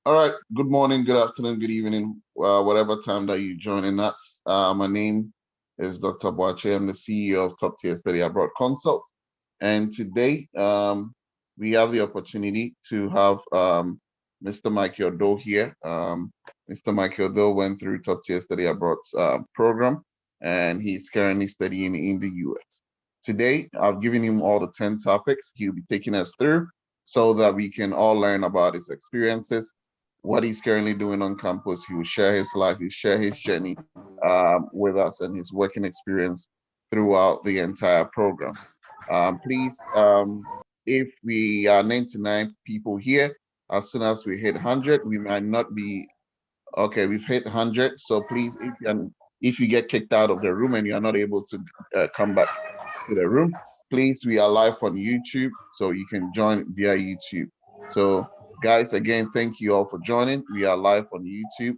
All right. Good morning, good afternoon, good evening, whatever time that you're joining us. My name is Dr. Boache. I'm the CEO of Top Tier Study Abroad Consult. And today we have the opportunity to have Mr. Michael Doe here. Mr. Michael Doe went through Top Tier Study Abroad's program, and he's currently studying in the US. Today, I've given him all the 10 topics he'll be taking us through so that we can all learn about his experiences, what he's currently doing on campus. He will share his life, he'll share his journey with us and his working experience throughout the entire program. Please, if we are 99 people here, as soon as we hit 100, we might not be okay. We've hit 100, so please, if you get kicked out of the room and you are not able to come back to the room, please, we are live on YouTube, so you can join via YouTube. So, guys, again, thank you all for joining. We are live on YouTube,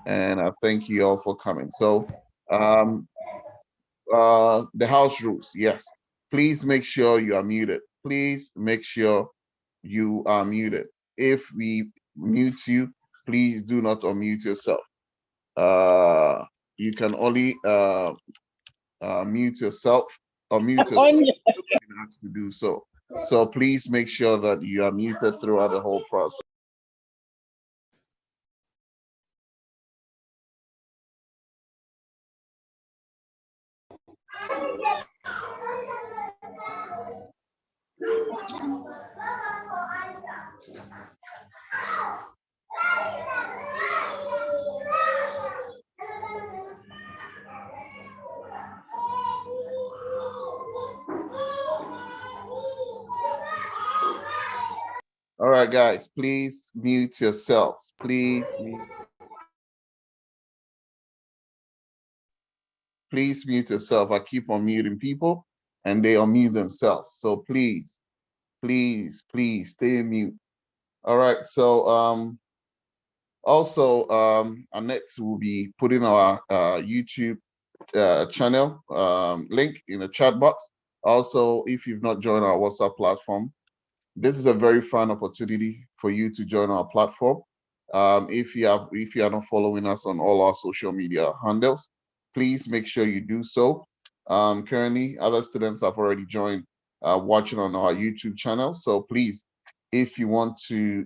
and I thank you all for coming. So, um, the house rules, yes. Please make sure you are muted. Please make sure you are muted. If we mute you, please do not unmute yourself. Uh, you can only mute yourself or mute yourself when asked to do so. So please make sure that you are muted throughout the whole process. All right, guys, please mute yourselves. Please mute yourself. I keep on muting people and they unmute themselves. So please stay in mute. All right. So also Annette will be putting our YouTube channel link in the chat box. Also, if you've not joined our WhatsApp platform, this is a very fun opportunity for you to join our platform. If you are not following us on all our social media handles, please make sure you do so. Currently, other students have already joined watching on our YouTube channel. So please, if you want to,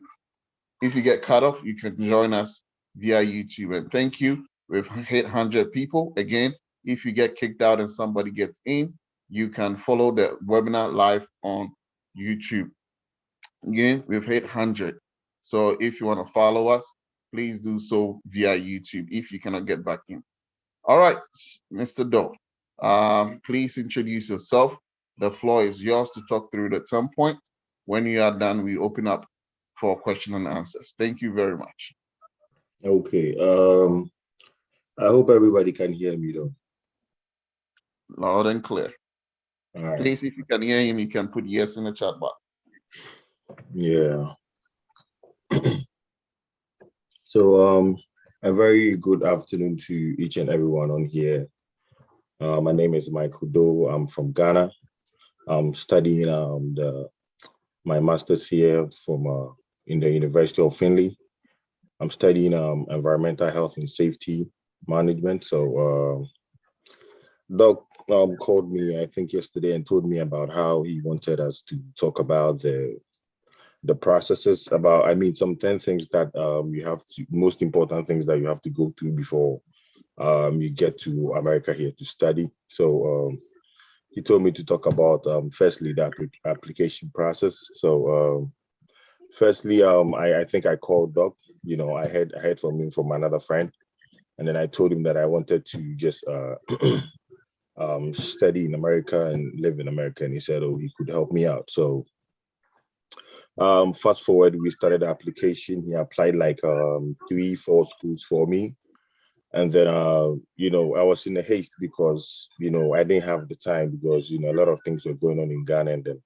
if you get cut off, you can join us via YouTube. And thank you. We've hit 100 people. Again, if you get kicked out and somebody gets in, you can follow the webinar live on YouTube. Again, we've hit 100. So if you want to follow us, please do so via YouTube if you cannot get back in. All right, Mr. Doe, please introduce yourself. The floor is yours to talk through the 10 points. When you are done, we open up for question and answers. Thank you very much. Okay. I hope everybody can hear me though. Loud and clear. All right. Please, if you can hear him, you can put yes in the chat box. Yeah. So a very good afternoon to each and everyone on here. My name is Michael Doe. I'm from Ghana. I'm studying my master's here from in the University of Finley. I'm studying environmental health and safety management. So Doc called me, I think, yesterday and told me about how he wanted us to talk about the processes, about, I mean, some 10 things that you have to, most important things that you have to go through before you get to America here to study. So he told me to talk about firstly the application process. So firstly, I think I called Doc. You know, I heard from him from another friend, and then I told him that I wanted to just study in America and live in America, and he said, oh, he could help me out. So fast forward, we started the application. He applied like 3-4 schools for me. And then, you know, I was in a haste because, you know, I didn't have the time because, you know, a lot of things were going on in Ghana, and then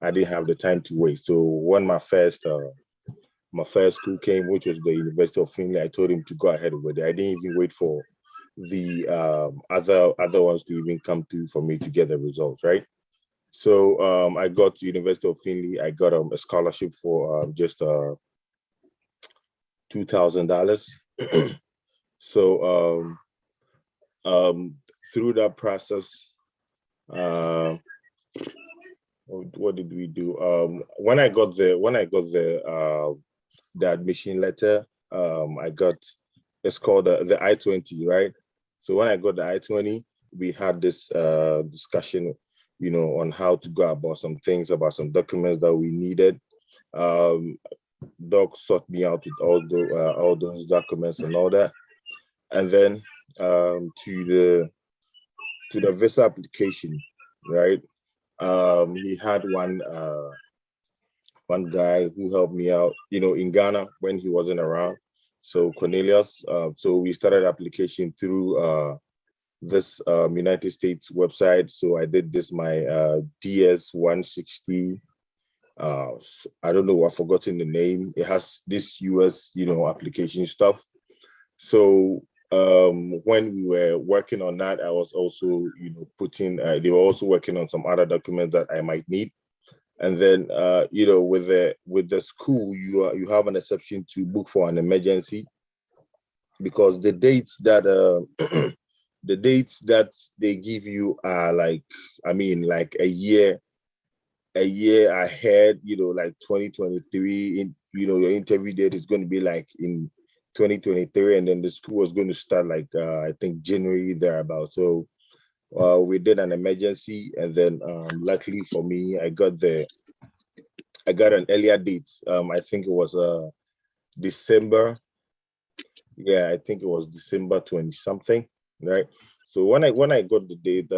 I didn't have the time to wait. So when my first school came, which was the University of Finley, I told him to go ahead with it. I didn't even wait for the other ones to even come through for me to get the results, right? So I got to University of Finley. I got a scholarship for just $2,000. So through that process, uh, what did we do? When I got the admission letter, I got, it's called the I-20, right? So when I got the I-20, we had this discussion, on how to go about some things, about some documents that we needed. Doc sought me out with all those documents and all that, and then to the visa application, right? He had one guy who helped me out, in Ghana when he wasn't around. So Cornelius. So we started application through this United States website. So I did this my DS 160. I don't know, I've forgotten the name. It has this US, application stuff. So when we were working on that, I was also, putting. They were also working on some other documents that I might need. And then, with the school, you have an exception to book for an emergency, because the dates that the dates that they give you are like a year ahead. Like 2023. Your interview date is going to be like in 2023, and then the school was going to start like I think January thereabout. So we did an emergency, and then luckily for me, I got an earlier date. I think it was December. Yeah, I think it was December 20 something, right? So when I got the date,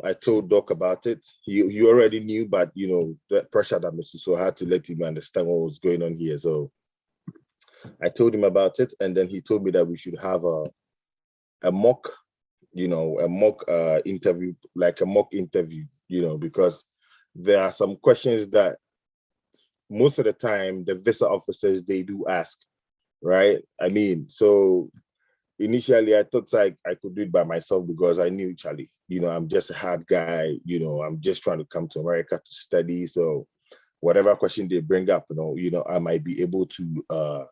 I told Doc about it. He already knew, but the pressure that Mr. So I had to let him understand what was going on here. So I told him about it, and then he told me that we should have a mock, interview, like a mock interview, because there are some questions that most of the time the visa officers, they do ask, right? So initially I thought like I could do it by myself, because I knew, Charlie, I'm just a hard guy, I'm just trying to come to America to study. So whatever question they bring up, I might be able to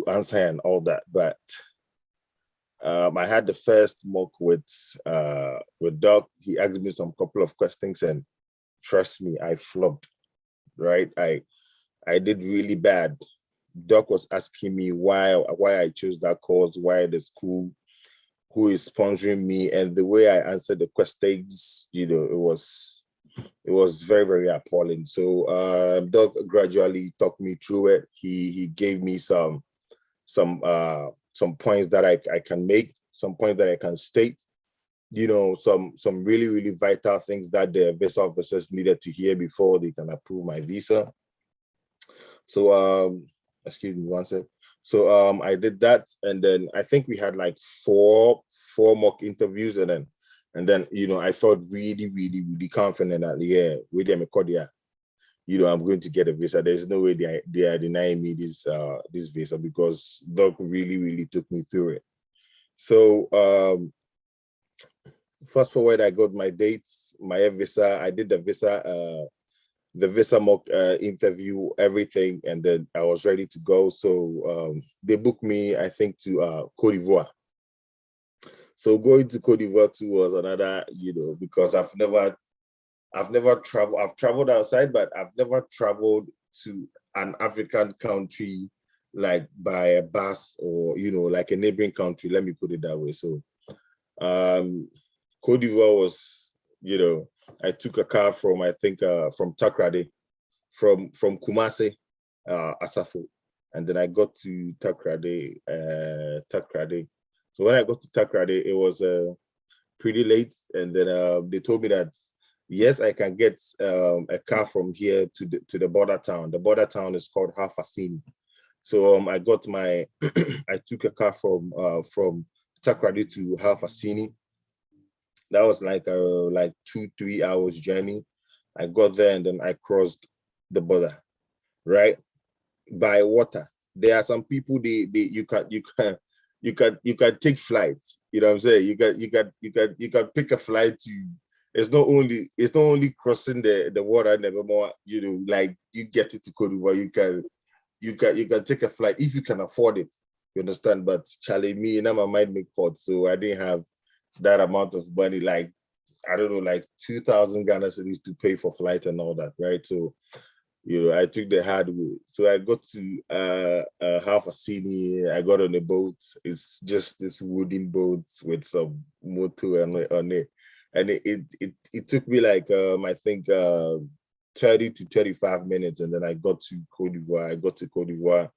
answer and all that. But I had the first mock with Doc. He asked me some couple of questions, and trust me, I flopped, right? I did really bad. Doc was asking me why I chose that course, why the school, who is sponsoring me, and the way I answered the questions, it was very, very appalling. So Doc gradually talked me through it. He gave me some points that I can make, some points that I can state, some really, really vital things that the visa officers needed to hear before they can approve my visa. So excuse me one sec. So I did that, and then I think we had like four mock interviews, and then I felt really, really, really confident that with them I'm going to get a visa. There's no way they are denying me this visa, because Doc really, really took me through it. So fast forward, I got my dates, my visa. I did the visa mock interview, everything, and then I was ready to go. So they booked me, I think, to Cote d'Ivoire. So going to Cote d'Ivoire too was another, because I've never traveled. I've traveled outside, but I've never traveled to an African country like by a bus, or like a neighboring country. Let me put it that way. So Cote d'Ivoire was, I took a car from, I think, from Takrady, from Kumasi, Asafo, and then I got to Takrady. So when I got to Takrady, it was pretty late, and then they told me that yes, I can get a car from here to the border town. The border town is called Hafasini. So I got I took a car from Takrady to Hafasini. That was like 2-3 hours journey. I got there, and then I crossed the border, right, by water. There are some people you can take flights. You know what I'm saying? You can pick a flight to it's not only crossing the water and more, like you get it to Cote d'Ivoire, you can take a flight if you can afford it. You understand? But Charlie, me and my mind make hot, so I didn't have that amount of money. Like I don't know, like 2,000 Ghana cedis to pay for flight and all that, right? So I took the hard way. So I got to half a city. I got on a boat. It's just this wooden boat with some motor on it, and it took me like I think 30 to 35 minutes, and then I got to Cote d'Ivoire.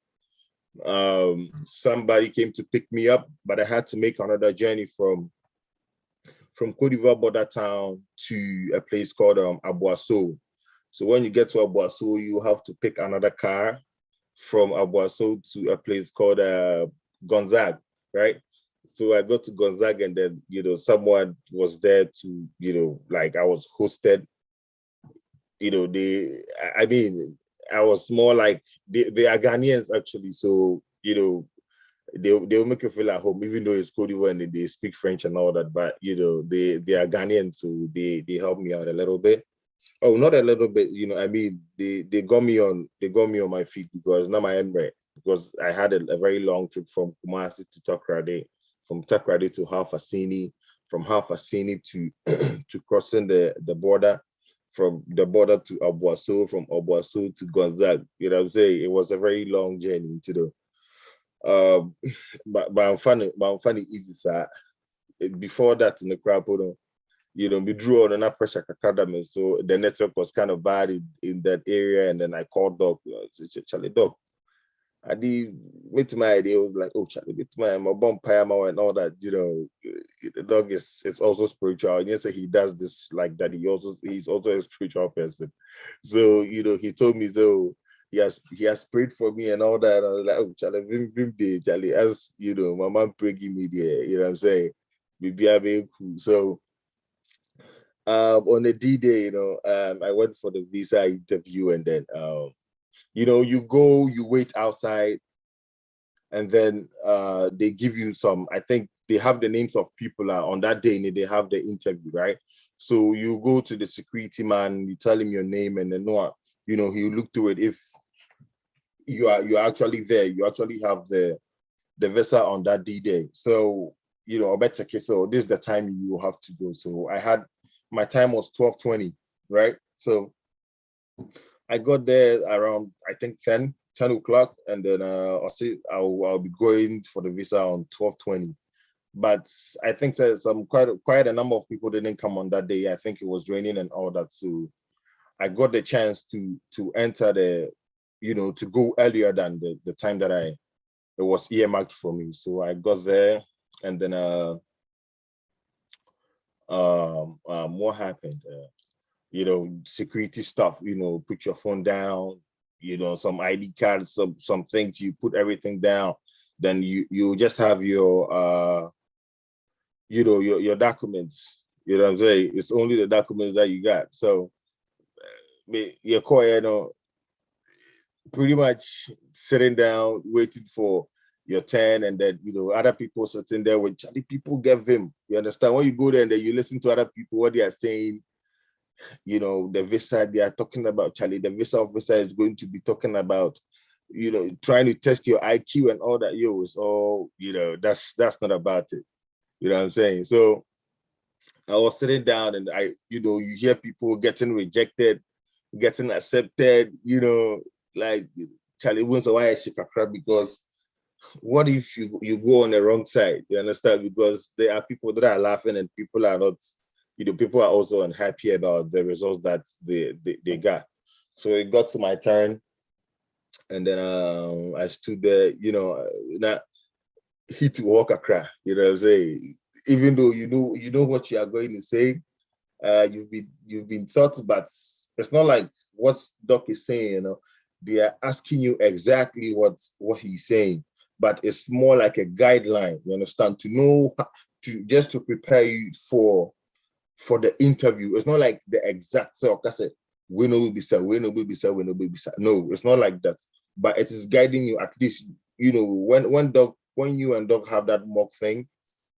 Somebody came to pick me up, but I had to make another journey from Cote d'Ivoire border town to a place called Aboisseau. So when you get to Aboisseau, you have to pick another car from Aboisseau to a place called Gonzague, right? So I got to Gonzague, and then someone was there to like I was hosted. I mean, I was more like they are Ghanaians actually, so they'll make you feel at home, even though it's Cote d'Ivoire and they speak French and all that. But they are Ghanaian, so they help me out a little bit. Oh, not a little bit. I mean, they got me on my feet because now I am right, because I had a very long trip from Kumasi to Takoradi, from Takoradi to Half Assini, from Half Assini to to crossing the border, from the border to Aboisseau, from Aboisseau to Gonzague. You know what I'm saying? It was a very long journey to the but I'm funny easy, sir. Before that in the crowd, we drew on enough pressure academy, so the network was kind of bad in that area. And then I called Doc, Charlie Doc. I did meet my idea, was like, oh Charlie, meet my bomb payama and all that. The dog is also spiritual. And yes, he does this like that. He's also a spiritual person. So he told me so. He has prayed for me and all that. I was like, oh Charlie, vim day, Charlie, as my mom praying me there. You know what I'm saying? Maybe I'm very cool. So on the D-Day, I went for the visa interview, and then you go, you wait outside, and then they give you some, I think they have the names of people on that day, and they have the interview, right? So you go to the security man, you tell him your name, and then he'll look to it if you're actually there, you actually have the visa on that D-Day. So better case, so this is the time you have to go. So my time was 12:20, right? So I got there around, I think 10 o'clock, and then I'll be going for the visa on 12:20. But I think some quite a number of people didn't come on that day. I think it was raining and all that. So I got the chance to enter to go earlier than the time that it was earmarked for me. So I got there, and then what happened? Security stuff, put your phone down, some ID cards, some things, you put everything down. Then you just have your your documents. You know what I'm saying? It's only the documents that you got. So your core, pretty much sitting down, waiting for your turn, and then other people sitting there with Charlie. People get vim. You understand? When you go there and then you listen to other people, what they are saying, the visa they are talking about, Charlie, the visa officer is going to be talking about, trying to test your IQ and all that. It's all, that's not about it. You know what I'm saying? So I was sitting down, and you hear people getting rejected, getting accepted, like Charlie wins a wire shikakra, because what if you go on the wrong side? You understand? Because there are people that are laughing, and people are not, people are also unhappy about the results that they got. So it got to my turn, and then I stood there, not hit to walk a cry, you know what I'm saying? Even though you know what you are going to say, you've been taught, but it's not like what Doc is saying, they are asking you exactly what he's saying, but it's more like a guideline, you understand, to know, to prepare you for the interview. It's not like the exact self. That's it. We know we be said, we know we be said, we know we be said. No, it's not like that. But it is guiding you, at least, when you and Doc have that mock thing,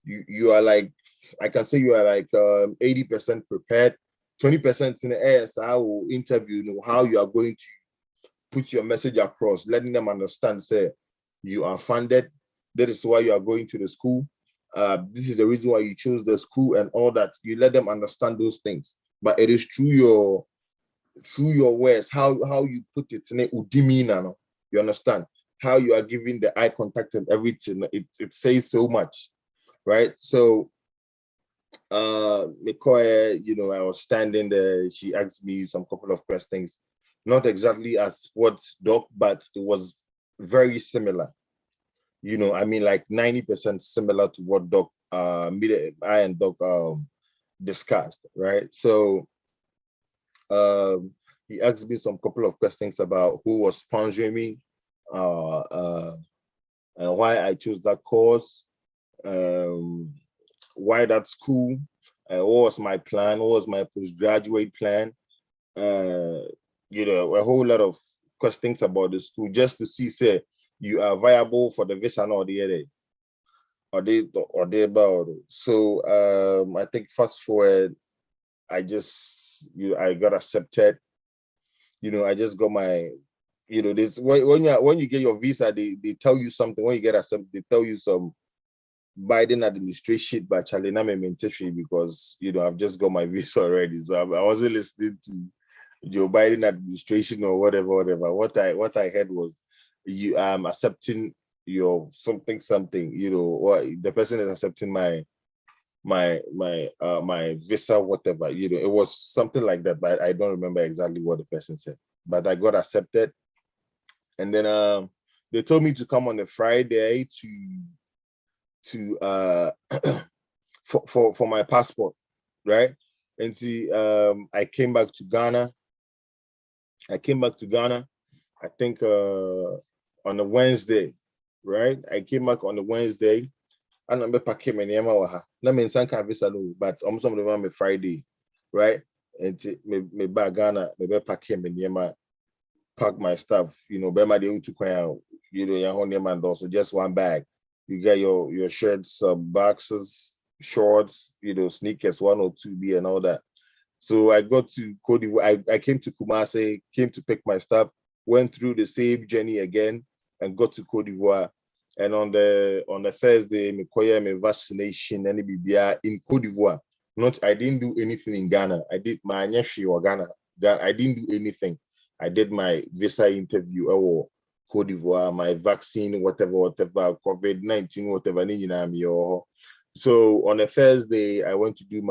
you are like, I can say you are like 80% prepared, 20% in the air. So I will interview, you know, how you are going to put your message across, letting them understand, say, you are funded. That is why you are going to the school. This is the reason why you chose the school and all that. You let them understand those things. But it is through your words, how you put it in it, you understand? How you are giving the eye contact and everything. It says so much, right? So Mikoya, you know, I was standing there, she asked me some couple of questions, not exactly as what Doc, but it was very similar. You know, I mean, like 90% similar to what Doc, I and Doc discussed, right? So he asked me some couple of questions about who was sponsoring me, and why I chose that course, why that school, what was my plan, what was my postgraduate plan, you know, a whole lot of questions about the school, just to see, say, you are viable for the visa or the other, about it. So I think fast forward, I got accepted. You know, I just got my, you know, this when you get your visa, they tell you something. When you get accepted, they tell you some Biden administration by Charlie Name, because, you know, I've just got my visa already. So I wasn't listening to Joe Biden administration or whatever. What I heard was, you accepting your something, you know, what the person is accepting my visa, whatever, you know, it was something like that, but I don't remember exactly what the person said. But I got accepted, and then they told me to come on a Friday to for my passport, right? And see, I came back to Ghana. I think on a Wednesday, right? I came back on a Wednesday, and I'm packing my name out. Let me send visa, but I'm some of them Friday, right? And me back Ghana, me packing my name, pack my stuff. You know, be my day to come, you know, your name and also just one bag. You get your shirts, boxes, shorts, you know, sneakers, 1 or 2 B and all that. So I got to Cote d'Ivoire. I came to Kumasi, came to pick my stuff, went through the same journey again, and got to Cote d'Ivoire. And on the Thursday, me koya me vaccination and BBR in Cote d'Ivoire. I didn't do anything in Ghana. I did my nyeshi or Ghana. I didn't do anything. I did my visa interview or Cote d'Ivoire, my vaccine, whatever, COVID-19, whatever. So on a Thursday, I went to do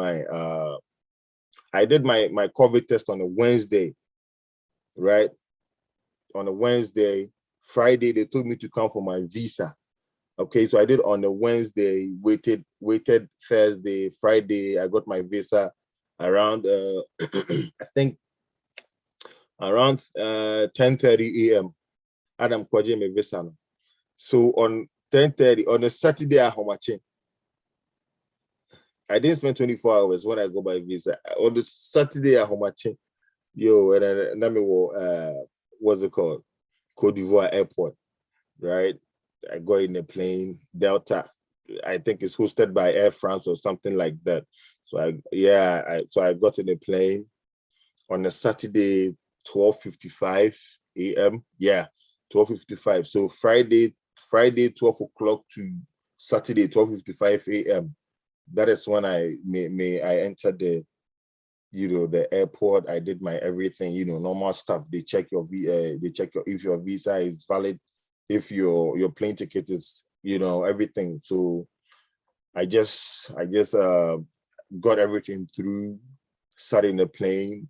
I did my COVID test on a Wednesday, right? On a Wednesday. Friday, they told me to come for my visa. Okay, so I did on a Wednesday, waited Thursday, Friday, I got my visa around, I think around 10:30 a.m. Adam Kwaje my visa. So on 10:30, on a Saturday, I didn't spend 24 hours when I go by visa. On the Saturday, yo, and then what's it called? Cote d'Ivoire airport, right? I got in the plane, Delta. I think it's hosted by Air France or something like that. So I got in the plane on a Saturday, 12:55 a.m. Yeah, 12:55. So Friday, 12 o'clock to Saturday, 12:55 a.m. That is when I entered the, you know, the airport. I did my everything, you know, normal stuff. They check if your visa is valid, if your plane ticket is, you know, everything. So I just got everything through, sat in the plane,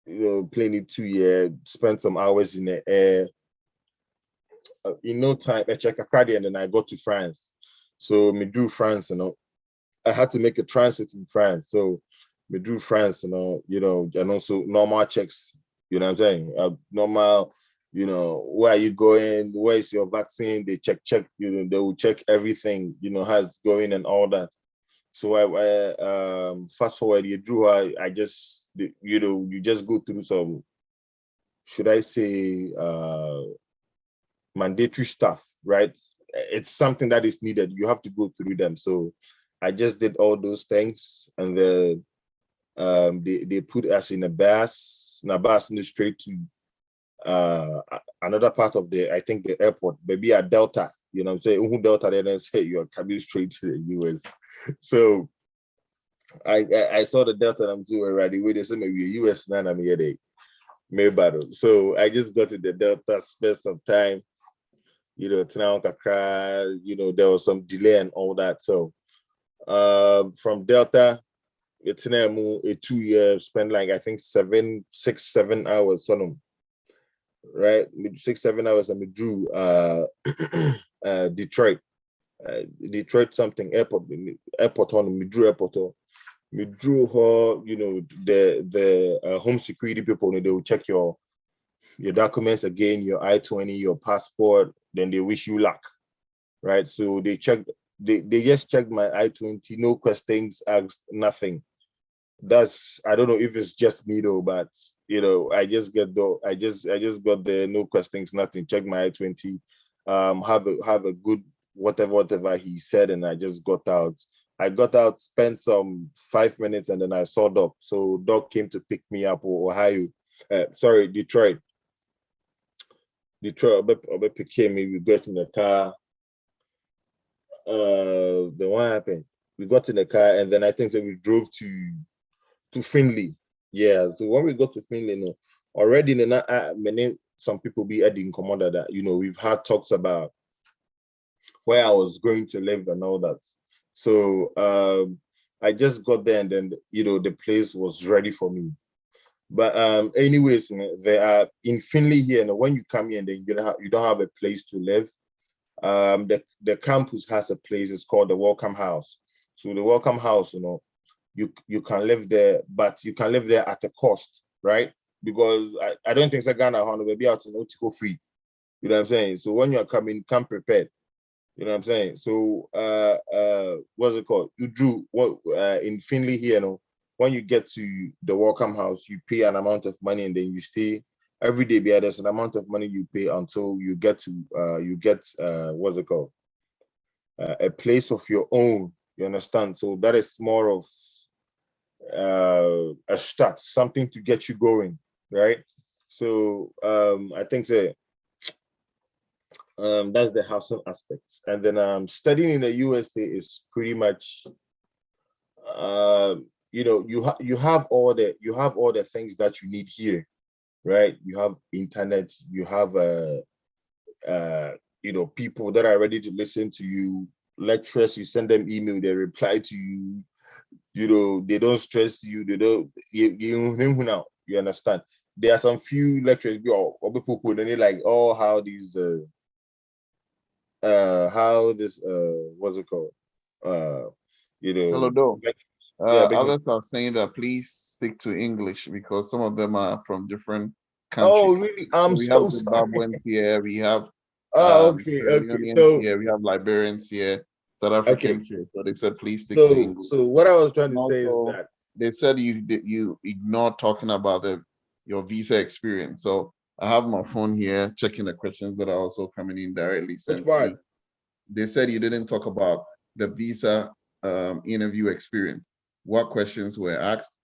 you know, plane it 2 years, spent some hours in the air. In no time, I checked a card and then I got to France. So me do France, you know. I had to make a transit in France. So we do France, you know, and also normal checks, you know what I'm saying? Normal, you know, where are you going? Where is your vaccine? They check, you know, they will check everything, you know, how it's going and all that. So I fast forward, I just, you know, you just go through some, should I say, mandatory stuff, right? it's something that is needed. You have to go through them. So I just did all those things, and then they put us in a bus in the straight to another part of the, I think, the airport, maybe at Delta. You know what I'm saying? Delta, then say you're coming straight to the US. So I saw the Delta and I'm doing right away. They said maybe a US man, I'm here, may battle. So I just got to the Delta, spent some time, you know, there was some delay and all that. So from Delta, it's a 2 years, spent like I think 6, 7 hours on them, right? 6, 7 hours, and we drew Detroit. Detroit something airport on me drew airport on. We drew her, you know, the home security people, they will check your documents again, your I-20, your passport, then they wish you luck, right? So they just checked my I-20, no questions asked, nothing. I don't know if it's just me though, but you know, I just got the no questions, nothing, check my I-20, have a good whatever he said, and I just got out. I got out, spent some 5 minutes, and then I saw Doc. So Doc came to pick me up, Ohio. Detroit. Obe pick me. We got in the car. Then what happened? We got in the car, and then I think that we drove to Finley. Yeah. So when we got to Finley, already some people be adding commander that, you know, we've had talks about where I was going to live and all that. So I just got there, and then, you know, the place was ready for me. But anyways, they are in Finley here, and when you come here, and then you don't have a place to live. The campus has a place. It's called the Welcome House. So the Welcome House, you know, you can live there, but you can live there at a cost, right? Because I don't think Ghana will be out in Otiko free. You know what I'm saying? So when you're coming, come prepared. You know what I'm saying? So what's it called? You drew in Finley here, you know, when you get to the Welcome House, you pay an amount of money, and then you stay every day. There's an amount of money you pay until you get to what's it called? A place of your own. You understand? So that is more of a start, something to get you going, right? So I think that that's the housing aspects. And then studying in the USA is pretty much you know, you have all the things that you need here, right? You have internet, you have you know, people that are ready to listen to you, lecturers, you send them email, they reply to you, you know, they don't stress you, they don't you understand. There are some few lecturers or people and they like, oh, how these what's it called, you Hello, know, Doe. yeah, big. Others are saying that please stick to English because some of them are from different Oh, countries. really? So I'm we have so sorry. Zimbabweans here, we have Oh, okay. Sierra So, here, we have Liberians here, South okay. Africans here. So they said please stick to So, English. what I was trying And to say is also, that, they said you ignore talking about your visa experience. So I have my phone here checking the questions that are also coming in directly which sent to part? me. They said you didn't talk about the visa interview experience. What questions were asked,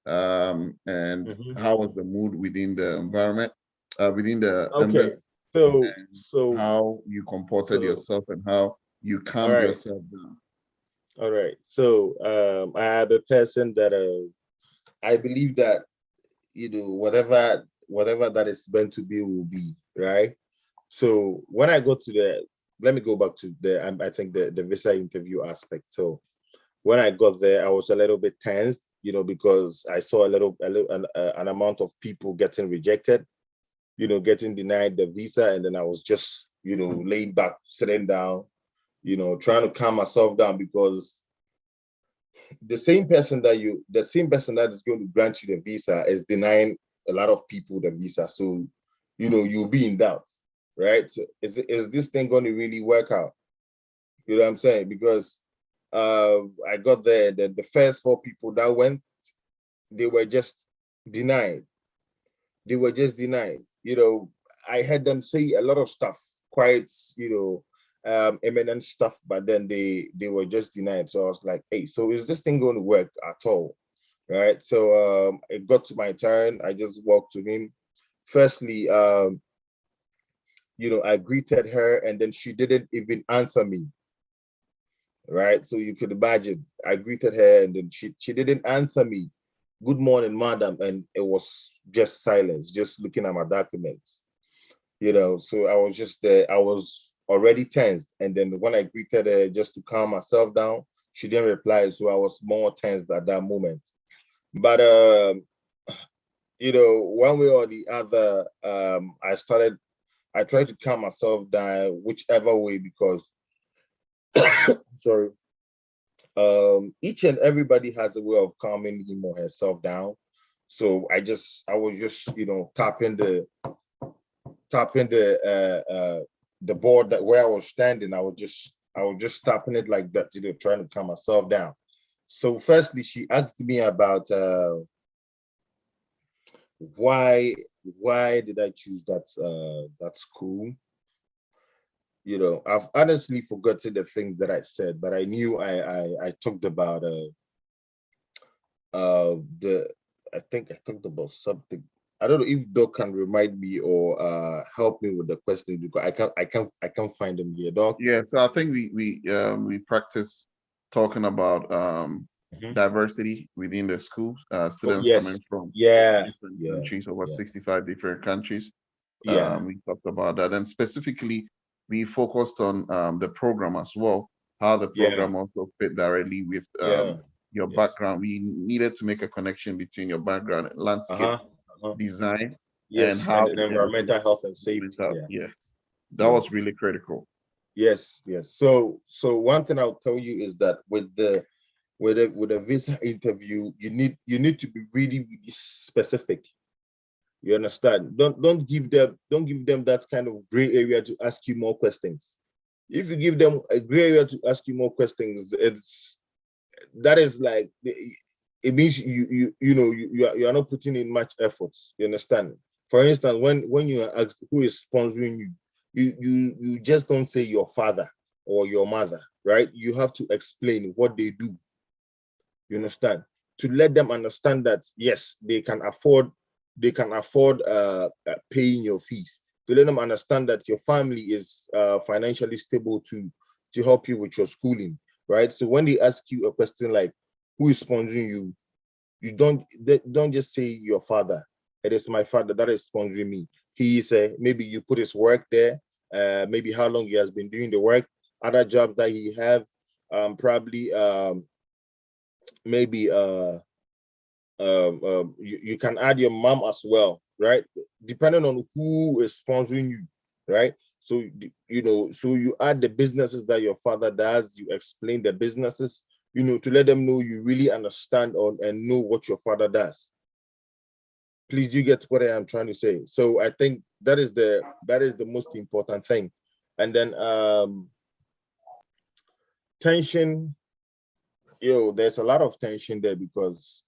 and Mhm. how was the mood within the environment, within the Okay. embassy, So, and so, how you comported so, yourself and how you all calmed right. yourself down. All right. So, I am a person that I believe that, you know, whatever that is meant to be will be, right? So when I go to let me go back to I think the visa interview aspect. So when I got there, I was a little bit tense, you know, because I saw an amount of people getting rejected, you know, getting denied the visa, and then I was just, you know, laid back, sitting down, you know, trying to calm myself down, because the same person that is going to grant you the visa is denying a lot of people the visa. So, you know, you'll be in doubt, right? So is this thing going to really work out? You know what I'm saying? Because I got there, the first 4 people that went, they were just denied. They were just denied. You know, I heard them say a lot of stuff, quite, you know, eminent stuff, but then they were just denied. So I was like, hey, so is this thing going to work at all? Right. So it got to my turn. I just walked to him. Firstly, I greeted her, and then she didn't even answer me. Right. So you could imagine, I greeted her, and then she didn't answer me. Good morning, madam. And it was just silence, just looking at my documents. So I was just there. I was already tensed. And then when I greeted her just to calm myself down, she didn't reply. So I was more tensed at that moment. But one way or the other, I tried to calm myself down whichever way, because sorry, each and everybody has a way of calming him or herself down. So I was just tapping the board that where I was standing. I was just tapping it like that, trying to calm myself down. So firstly, she asked me about why did I choose that school. I've honestly forgotten the things that I said, but I knew I talked about I think I talked about something. I don't know if Doc can remind me or help me with the question, because I can't find them here, Doc. Yeah, so I think we practice talking about diversity within the school. Oh, Students yes. coming from Yeah. different Yeah. countries, over Yeah. 65 different countries. Yeah. We talked about that, and specifically, we focused on the program as well, how the Yeah. program also fit directly with Yeah. your Yes. background. We needed to make a connection between your background in landscape Uh-huh. Uh-huh. design and Yes. how And it can also environmental health and safety. implement. Yeah. Yes, that Yeah. was really critical. Yes. Yes. So one thing I'll tell you is that with a visa interview, you need to be really, really specific. You understand? Don't give them that kind of gray area to ask you more questions. If you give them a gray area to ask you more questions, that is like, it means you are not putting in much efforts. You understand? For instance, when you are asked who is sponsoring you, you just don't say your father or your mother, right? You have to explain what they do. You understand? To let them understand that yes, they can afford paying your fees. To let them understand that your family is financially stable to help you with your schooling, right? So when they ask you a question like who is sponsoring you, don't just say your father. It is my father that is sponsoring me. He is maybe you put his work there, maybe how long he has been doing the work, other jobs that he have, probably maybe you can add your mom as well, right? Depending on who is sponsoring you, right? So so you add the businesses that your father does, you explain the businesses, to let them know you really understand and know what your father does. Please, you get what I am trying to say. So I think that is the most important thing. And then tension, there's a lot of tension there, because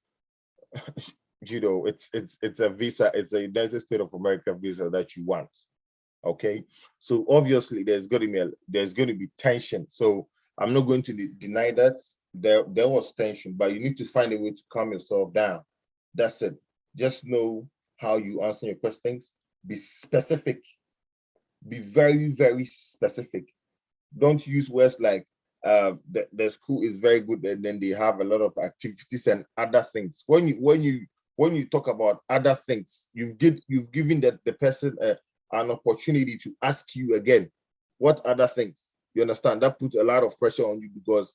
it's a visa, it's a United States of America visa that you want. Okay, so obviously there's going to be tension. So I'm not going to deny that there was tension, but you need to find a way to calm yourself down. That's it. Just know how you answer your questions. Be specific. Be very, very specific. Don't use words like the school is very good, and then they have a lot of activities and other things. When you talk about other things, you've given the person an opportunity to ask you again, what other things? You understand? That puts a lot of pressure on you, because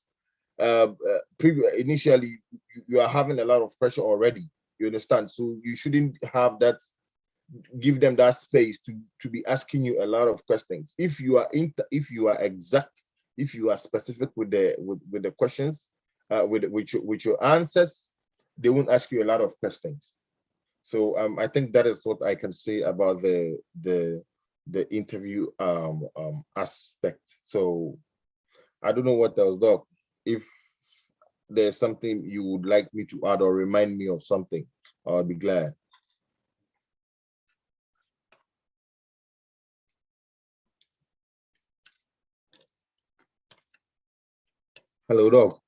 initially you are having a lot of pressure already. You understand? So you shouldn't give them that space to be asking you a lot of questions. If you are exact, if you are specific with the questions, with your answers, they won't ask you a lot of questions. So I think that is what I can say about the interview aspect. So I don't know what else, Doc. If there's something you would like me to add or remind me of something, I'll be glad. Hello, dog.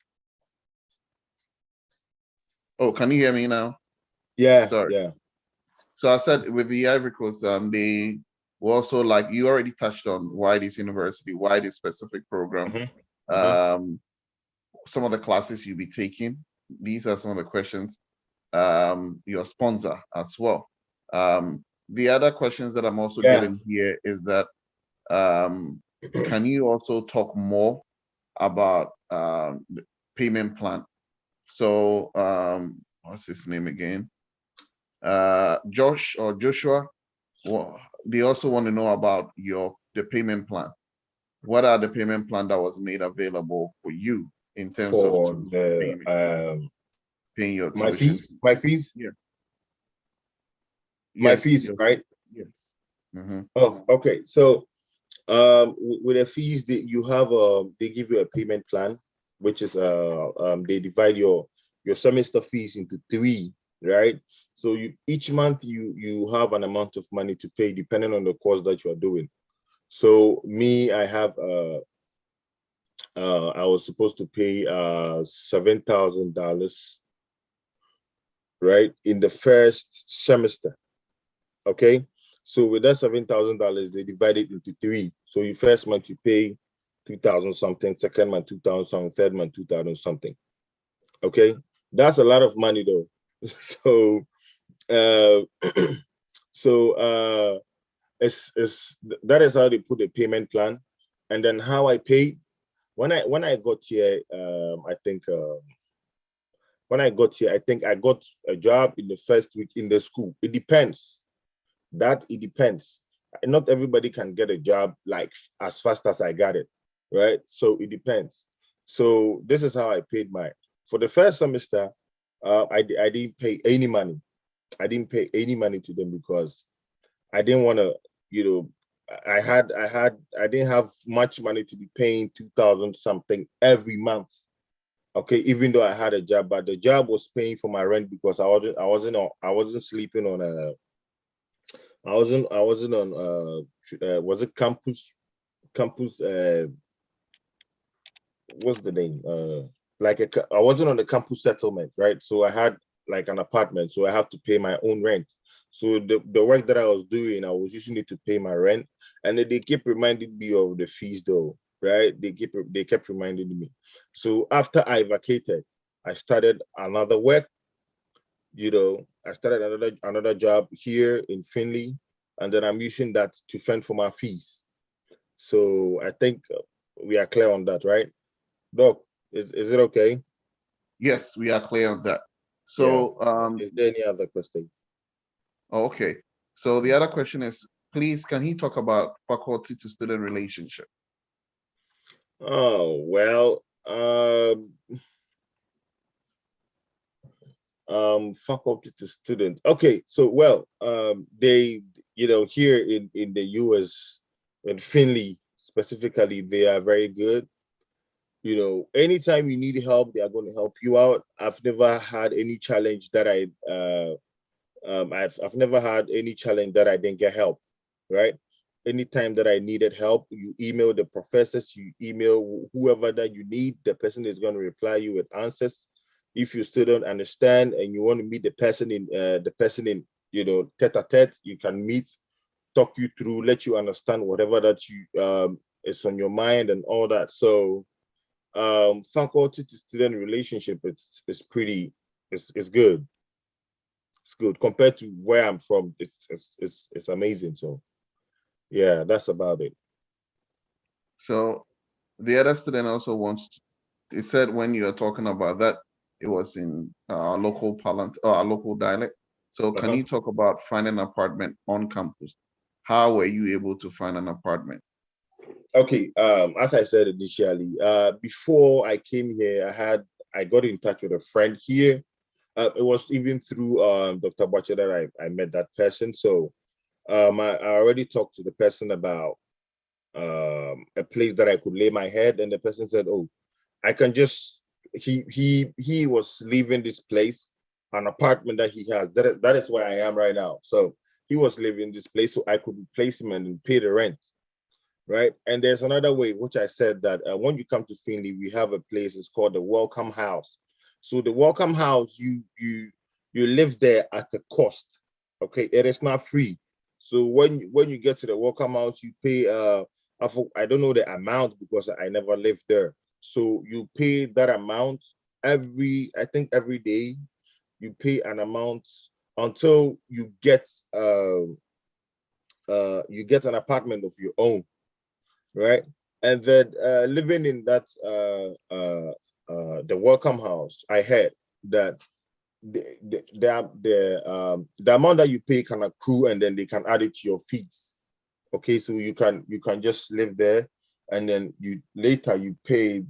Oh, can you hear me now? Yeah, Sorry. yeah. So I said with the Ivory Coast, they were also like you already touched on why this university, why this specific program, um, some of the classes you'll be taking. These are some of the questions. Your sponsor as well. The other questions that I'm also Yeah. getting here is that can you also talk more about the payment plan? So what's his name again? Josh or Joshua. Well, they also want to know about the payment plan. What are the payment plan that was made available for you in terms of For tuition the payment, paying your my tuition? fees, my fees, Yeah. my Yes. fees, right? Yes. Mm-hmm. Oh, okay. So with the fees that you have, they give you a payment plan, which is they divide your semester fees into three, right? So you each month you have an amount of money to pay depending on the course that you are doing. So me, I have I was supposed to pay $7,000, right, in the first semester. Okay. So with that $7,000, they divide it into three. So you first month you pay 2,000 something, second month 2,000 something, third month 2,000 something. Okay. That's a lot of money though. So uh so it's that is how they put a payment plan. And then how I pay when I got here, I think when I got here, I think I got a job in the first week in the school. It depends. It depends. Not everybody can get a job like as fast as I got it, right? So it depends. So this is how I paid my for the first semester. I didn't pay any money. I didn't pay any money to them because I didn't want to, you know, I didn't have much money to be paying 2,000 something every month. Okay, even though I had a job, but the job was paying for my rent because I wasn't sleeping on a I wasn't on was it campus what's the name? I wasn't on the campus settlement, right? So I had like an apartment, so I have to pay my own rent. So the work that I was doing, I was using it to pay my rent, and then they kept reminding me of the fees though, right? They kept reminding me. So after I vacated, I started another work. I started another job here in Finley, and then I'm using that to fend for my fees. So I think we are clear on that, right? Doc, is it okay? Yes, we are clear on that. Yeah. So, Is there any other question? okay. So the other question is, please, can he talk about faculty to student relationship? Oh, well, faculty to student. Okay, so well, they, here in the US, in Finley specifically, they are very good. Anytime you need help, they are going to help you out. I've never had any challenge that I've never had any challenge that I didn't get help, right? Anytime that I needed help, you email the professors, you email whoever that you need, the person is going to reply you with answers. If you still don't understand and you want to meet the person in, tete-a-tete, you can meet, talk you through, let you understand whatever that you is on your mind and all that. So faculty to student relationship is pretty it's good. It's good compared to where I'm from. It's amazing. So yeah, that's about it. So the other student also wants to, it said when you are talking about that, it was in local parlance or local dialect. So can Uh-huh. you talk about finding an apartment on campus? How were you able to find an apartment? Okay. As I said initially, before I came here, I got in touch with a friend here. It was even through Dr. Butcher that I met that person. So I already talked to the person about a place that I could lay my head, and the person said, "Oh, I can just." He was leaving this place, an apartment that he has. That is where I am right now. So he was living in this place, so I could replace him and pay the rent. right? And there's another way, which I said that when you come to Finley, we have a place. It's called the Welcome House. So the Welcome House, you live there at a cost. Okay, it is not free. So when you get to the Welcome House, you pay. I don't know the amount because I never lived there. So you pay that amount I think every day. You pay an amount until you get an apartment of your own, right? And then living in that the welcome house, I heard that the amount that you pay can accrue, and then they can add it to your fees. Okay, so you can just live there, and then you later you pay,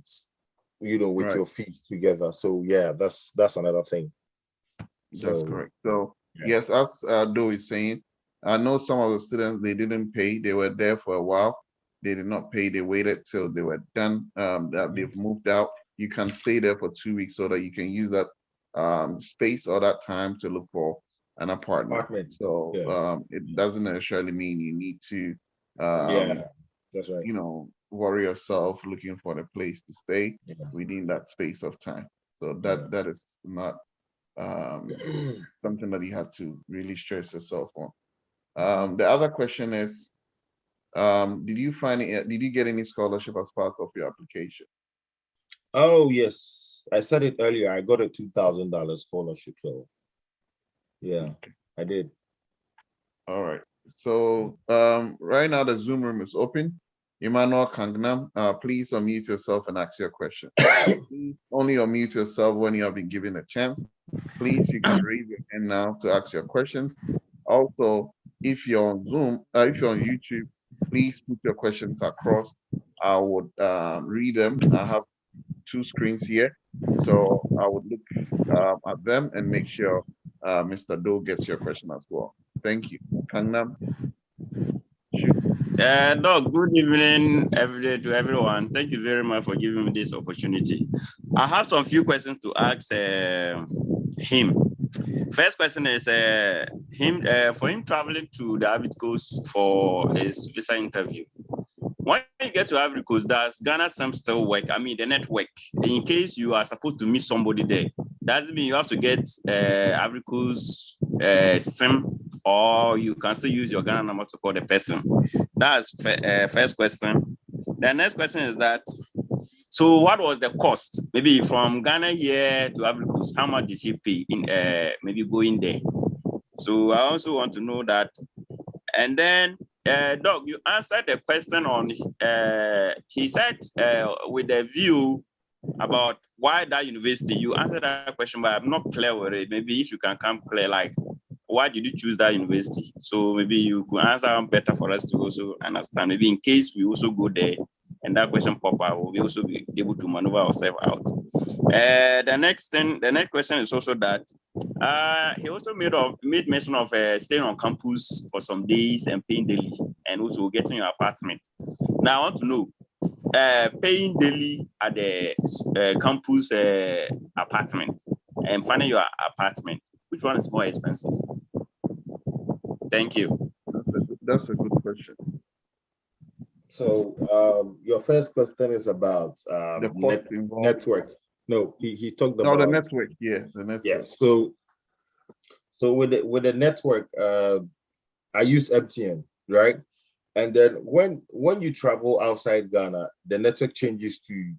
with Right. your fees together. So yeah, that's another thing. That's So correct. So yeah. yes, as Doe is saying, I know some of the students, they didn't pay. They were there for a while. They did not pay. They waited till they were done. That they've moved out. You can stay there for 2 weeks so that you can use that space or that time to look for an apartment. Apartment. So Yeah. it doesn't necessarily mean you need to Yeah, that's right. worry yourself looking for the place to stay Yeah. within that space of time. So Yeah. that is not um, something that you have to really stress yourself on. The other question is, did you get any scholarship as part of your application? Oh yes, I said it earlier. I got a $2,000 scholarship. So yeah, Okay. I did. All right. So right now the Zoom room is open. Emmanuel Kangnam, please unmute yourself and ask your question. Please only unmute yourself when you have been given a chance. Please, you can raise your hand now to ask your questions. Also, if you're on Zoom, if you're on YouTube, please put your questions across. I would read them. I have two screens here, so I would look at them and make sure Mr. Doe gets your question as well. Thank you. Kangnam, shoot. Doc, good evening to everyone. Thank you very much for giving me this opportunity. I have some few questions to ask him. First question is for him traveling to the Ivory Coast for his visa interview. When you get to Ivory Coast, does Ghana SIM still work? I mean, the network. In case you are supposed to meet somebody there, doesn't mean you have to get Ivory Coast SIM, or you can still use your Ghana number to call the person. That's first question. The next question is that, so what was the cost? Maybe from Ghana here to Ivory Coast, how much did you pay in maybe going there? So I also want to know that. And then, Doc, you answered the question on, he said with the view about why that university, you answered that question, but I'm not clear with it. Maybe if you can come clear, like, why did you choose that university? So maybe you could answer better for us to also understand. Maybe in case we also go there and that question pop up, we'll also be able to maneuver ourselves out. The next question is also that he also made mention of staying on campus for some days and paying daily, and also getting your apartment. Now I want to know, paying daily at the campus apartment and finding your apartment, which one is more expensive? Thank you. That's a good question. So your first question is about The cost involved. network. No, he talked No, about the network. Yeah, the network. yeah. So with the network, I use MTN, right? And then when you travel outside Ghana, the network changes to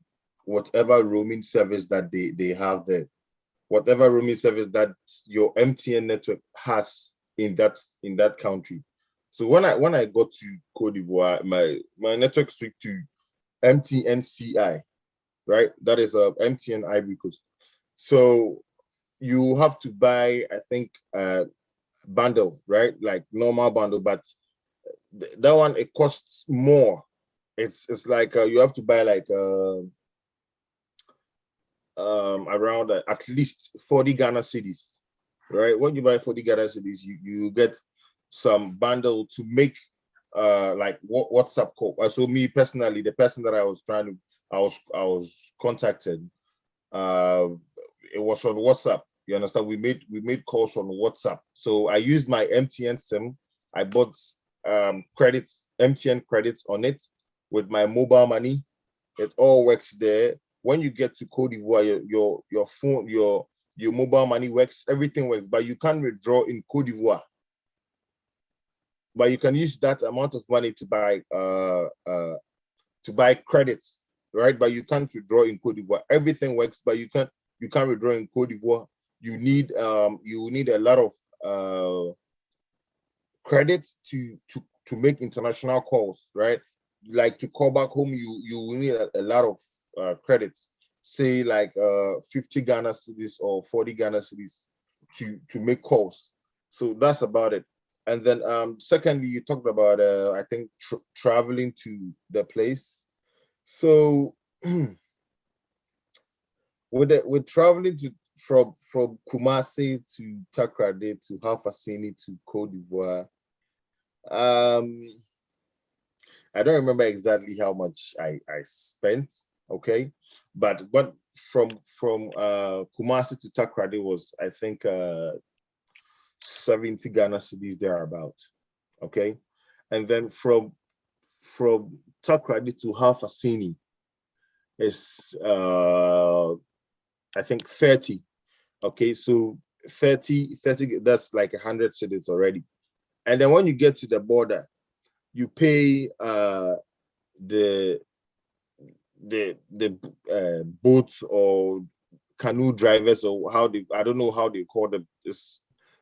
whatever roaming service that they have there, whatever roaming service that your MTN network has in that country. So when I got to Cote d'Ivoire, my network switched to MTN CI, right? That is a MTN Ivory Coast. So you have to buy, I think, bundle, right? Like normal bundle, but that one it costs more. It's like you have to buy like around at least 40 Ghana cedis, right? When you buy 40 Ghana cedis, you get some bundle to make like WhatsApp call. So me personally, the person that I was contacted, it was on WhatsApp. You understand? We made calls on WhatsApp. So I used my MTN SIM. I bought MTN credits on it, with my mobile money. It all works there. When you get to Cote d'Ivoire, your phone, your mobile money works, everything works, but you can't withdraw in Cote d'Ivoire. But you can use that amount of money to buy credits, right? But you can't withdraw in Cote d'Ivoire. Everything works, but you can't withdraw in Cote d'Ivoire. You need a lot of credits to make international calls, right? Like to call back home, you need a lot of credits, say like 50 Ghana cedis or 40 Ghana cedis to make calls. So that's about it. And then secondly, you talked about I think traveling to the place. So with traveling from Kumasi to Takrady to Hafasini to Cote d'Ivoire, I don't remember exactly how much I spent, okay, but from Kumasi to Takrady was, I think, 70 Ghana cedis thereabout, okay, and then from Takrady to Hafasini is I think 30, okay, so 30 that's like 100 cedis already, and then when you get to the border, you pay the boats or canoe drivers, or I don't know how they call them,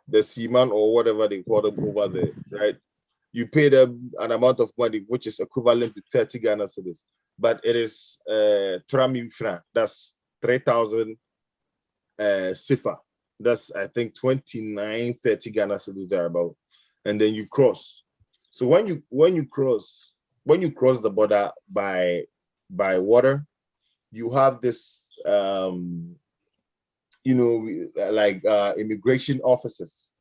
the seaman or whatever they call them over there, right? You pay them an amount of money which is equivalent to 30 Ghana cedis, but it is 3,000 francs. That's 3,000 CFA. That's, I think, 29, 30 Ghana cedis thereabout, and then you cross. So when you cross the border by water, you have this like immigration officers.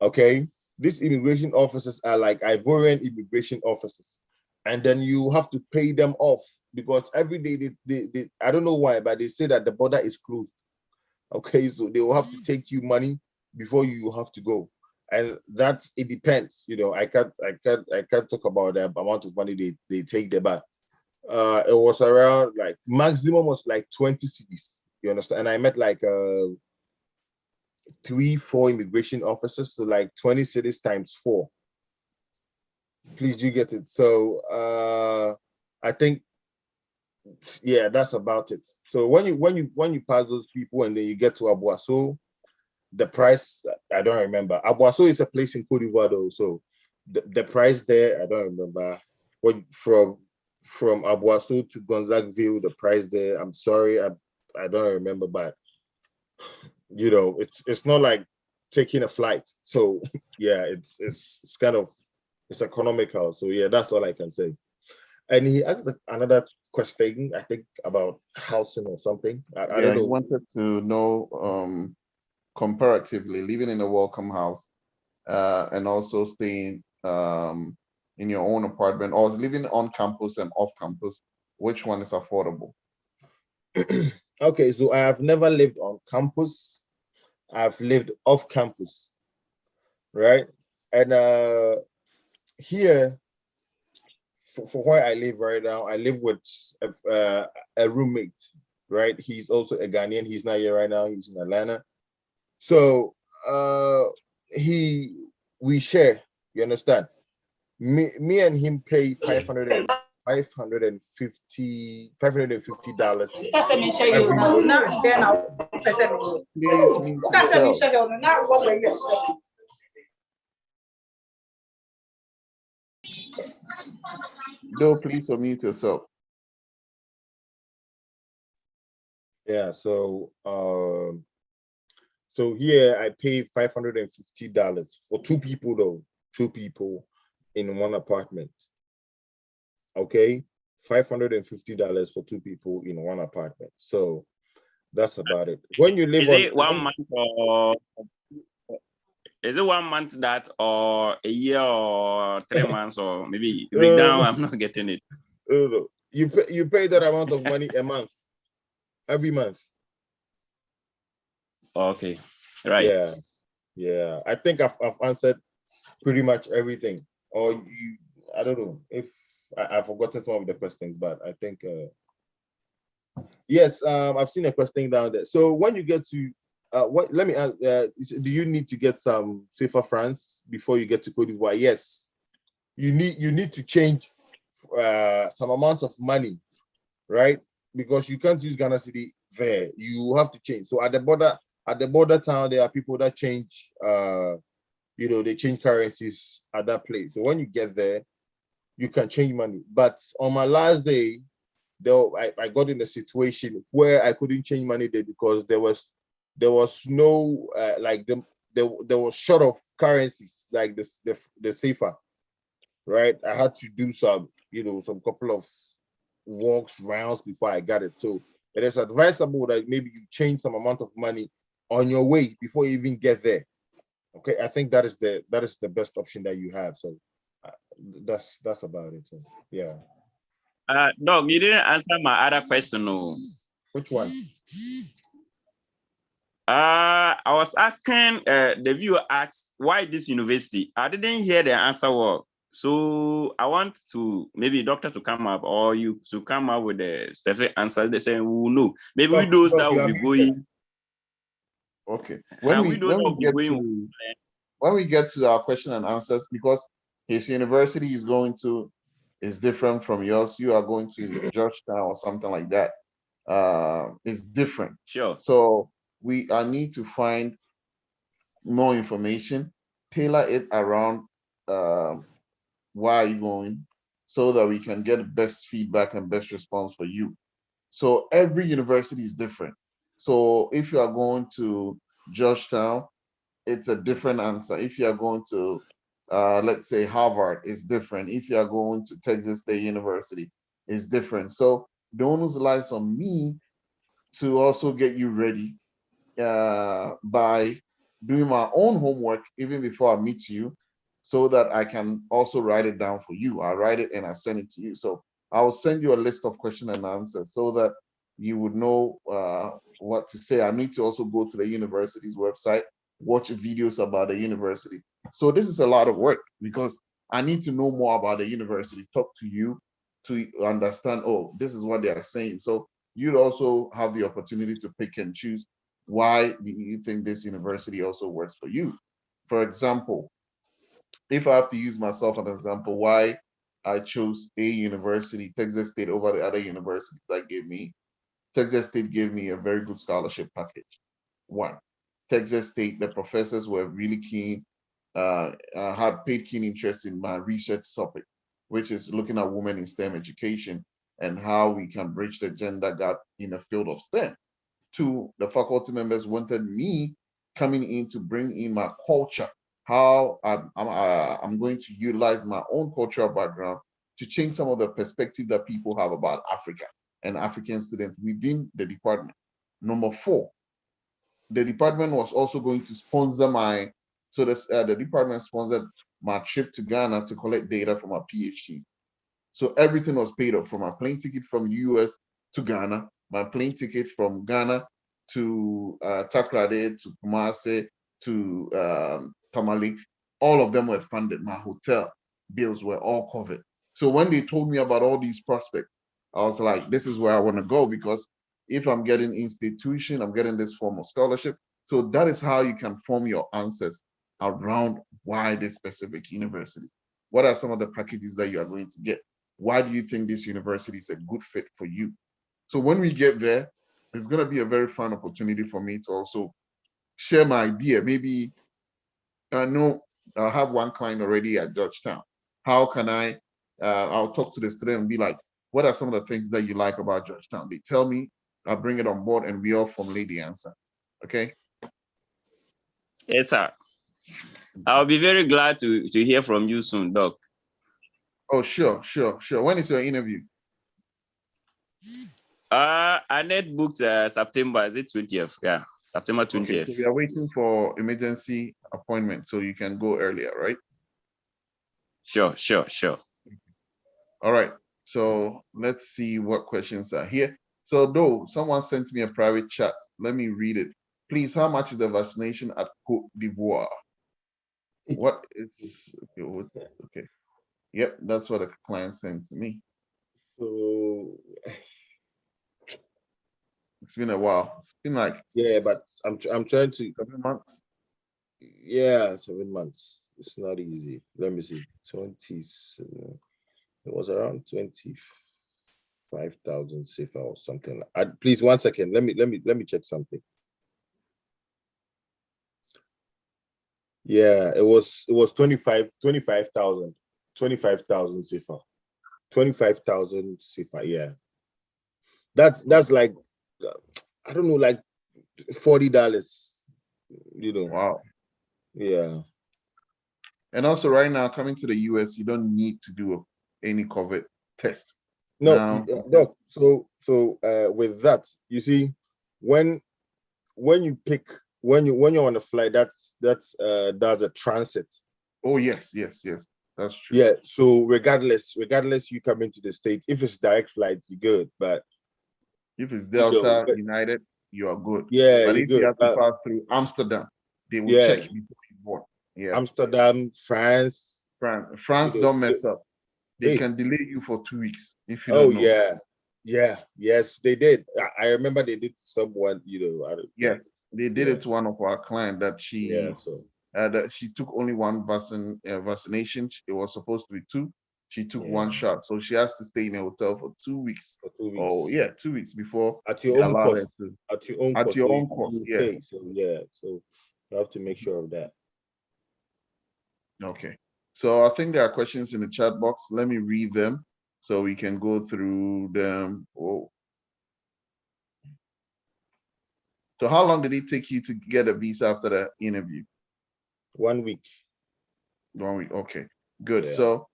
Okay, these immigration officers are like Ivorian immigration officers, and then you have to pay them off because every day they I don't know why, but they say that the border is closed. Okay, so they will have to take you money before you have to go. And it depends, I can't talk about the amount of money they take there, but it was around, like, maximum was like 20 cities, you understand? And I met like 3-4 immigration officers, so like 20 cities times 4. Please, you get it? So I think, yeah, that's about it. So when you pass those people and then you get to Aboissou, the price, I don't remember. Aboissou is a place in Cote d'Ivoire though, so the price there, I don't remember. What from Aboissou to Gonzagueville, the price there, I'm sorry, I don't remember, but it's not like taking a flight. So yeah, it's kind of, it's economical. So yeah, that's all I can say. And he asked another question, I think, about housing or something. I don't know. He wanted to know comparatively living in a welcome house and also staying in your own apartment, or living on campus and off campus, which one is affordable? Okay, so I have never lived on campus. I've lived off campus, right? And here, for where I live right now, I live with a roommate, right? He's also a Ghanaian. He's not here right now. He's in Atlanta. So we share, you understand? Me and him pay $550 every Please mute yourself. No, please unmute yourself. Yeah, so here I pay $550 for 2 people though, 2 people in one apartment. Okay, $550 for 2 people in one apartment. So that's about it. When you live is it 1 month or is it 1 month that, or a year, or 3 months, or maybe breakdown? I'm not getting it. You pay that amount of money a month, every month. Okay, right. Yeah. I think I've answered pretty much everything. Or I don't know if I've forgotten some of the questions, but I think yes, I've seen a question down there. So when you get to what, let me ask, do you need to get some safer francs before you get to Cote d'Ivoire? Yes, you need to change some amount of money, right? Because you can't use Ghana city there. You have to change. So at the border town, there are people that change they change currencies at that place. So when you get there, you can change money. But on my last day, though, I got in a situation where I couldn't change money there because there was no there was short of currencies like the safer, right? I had to do some some couple of walks rounds before I got it. So it is advisable that maybe you change some amount of money on your way before you even get there. Okay, I think that is the best option that you have. So that's about it. So, yeah. Doc, you didn't answer my other question. No. Which one? I was asking, the viewer asked, why this university? I didn't hear the answer well. So I want to maybe doctor to come up or you to come up with the specific answer. They say, we know. Maybe we those that will be going. Okay. When we get to our question and answers, because his university is different from yours. You are going to Georgetown or something like that. It's different. Sure. So I need to find more information, tailor it around why are you going, so that we can get best feedback and best response for you. So every university is different. So if you are going to Georgetown, it's a different answer. If you are going to, let's say Harvard, it's different. If you are going to Texas State University, it's different. So the onus lies on me to also get you ready by doing my own homework even before I meet you, so that I can also write it down for you. I write it and I send it to you. So I will send you a list of question and answers so that you would know what to say. I need to also go to the university's website, watch videos about the university. So this is a lot of work because I need to know more about the university, talk to you to understand, oh, this is what they are saying. So you'd also have the opportunity to pick and choose why do you think this university also works for you. For example, if I have to use myself as an example, why I chose a university, Texas State, over the other universities that gave me, Texas State gave me a very good scholarship package. One, Texas State, the professors were really keen, had paid keen interest in my research topic, which is looking at women in STEM education and how we can bridge the gender gap in the field of STEM. Two, the faculty members wanted me coming in to bring in my culture, how I'm going to utilize my own cultural background to change some of the perspective that people have about Africa and African students within the department. Number four, the department was also going to sponsor the department sponsored my trip to Ghana to collect data for my PhD. So everything was paid up, from my plane ticket from US to Ghana, my plane ticket from Ghana to Takrade, to Kumasi, to Tamale. All of them were funded. My hotel bills were all covered. So when they told me about all these prospects, I was like, this is where I want to go, because if I'm getting institution, I'm getting this form of scholarship. So that is how you can form your answers around why this specific university. What are some of the packages that you are going to get? Why do you think this university is a good fit for you? So when we get there, it's going to be a very fun opportunity for me to also share my idea. Maybe I know I have one client already at Georgetown. How can I'll talk to the student and be like, what are some of the things that you like about Georgetown? They tell me, I bring it on board and we all formulate the answer. Okay? Yes, sir. I'll be very glad to hear from you soon, Doc. Oh, sure. When is your interview? I net booked September, is it 20th? Yeah, September 20th. Okay, so we are waiting for emergency appointment, so you can go earlier, right? Sure. All right, so let's see what questions are here. So though someone sent me a private chat, let me read it. Please, how much is the vaccination at Cote d'Ivoire? What is, okay. Yep, that's what the client sent to me. So It's been a while. It's been like yeah, but I'm trying to 7 months. 7 months. It's not easy. Let me see. 20. It was around 25,000 CFA or something. Please 1 second. Let me check something. Yeah, it was 25,000 CFA. 25,000 CFA. Yeah, that's like I don't know, like $40. Wow. Yeah. And also, right now, coming to the US, you don't need to do any COVID test. No, Now, no. So with that, you see, when you pick when you're on a flight, that's a transit. oh yes, yes, yes, that's true. Yeah. So regardless, you come into the States, if it's direct flight, you're good. But If it's Delta, but United, you are good. yeah, But you're if you good. have to pass through Amsterdam, they will Yeah, check before you board. Yeah, Amsterdam, France, France don't mess up. They hey, can delay you for 2 weeks if you oh don't know. yeah, yes, they did. I remember they did someone, yeah, Yes, they did yeah, it to one of our clients yeah. So that she took only one vaccination. It was supposed to be two. She took yeah, one shot, so she has to stay in a hotel for 2 weeks. for 2 weeks Oh yeah, 2 weeks before at they your own allow her cost, to at so your own cost. you Yeah. pay. So yeah, so you have to make sure of that. Okay. So I think there are questions in the chat box. Let me read them so we can go through them. Oh. So how long did it take you to get a visa after the interview? 1 week. 1 week. Okay, good. Yeah. So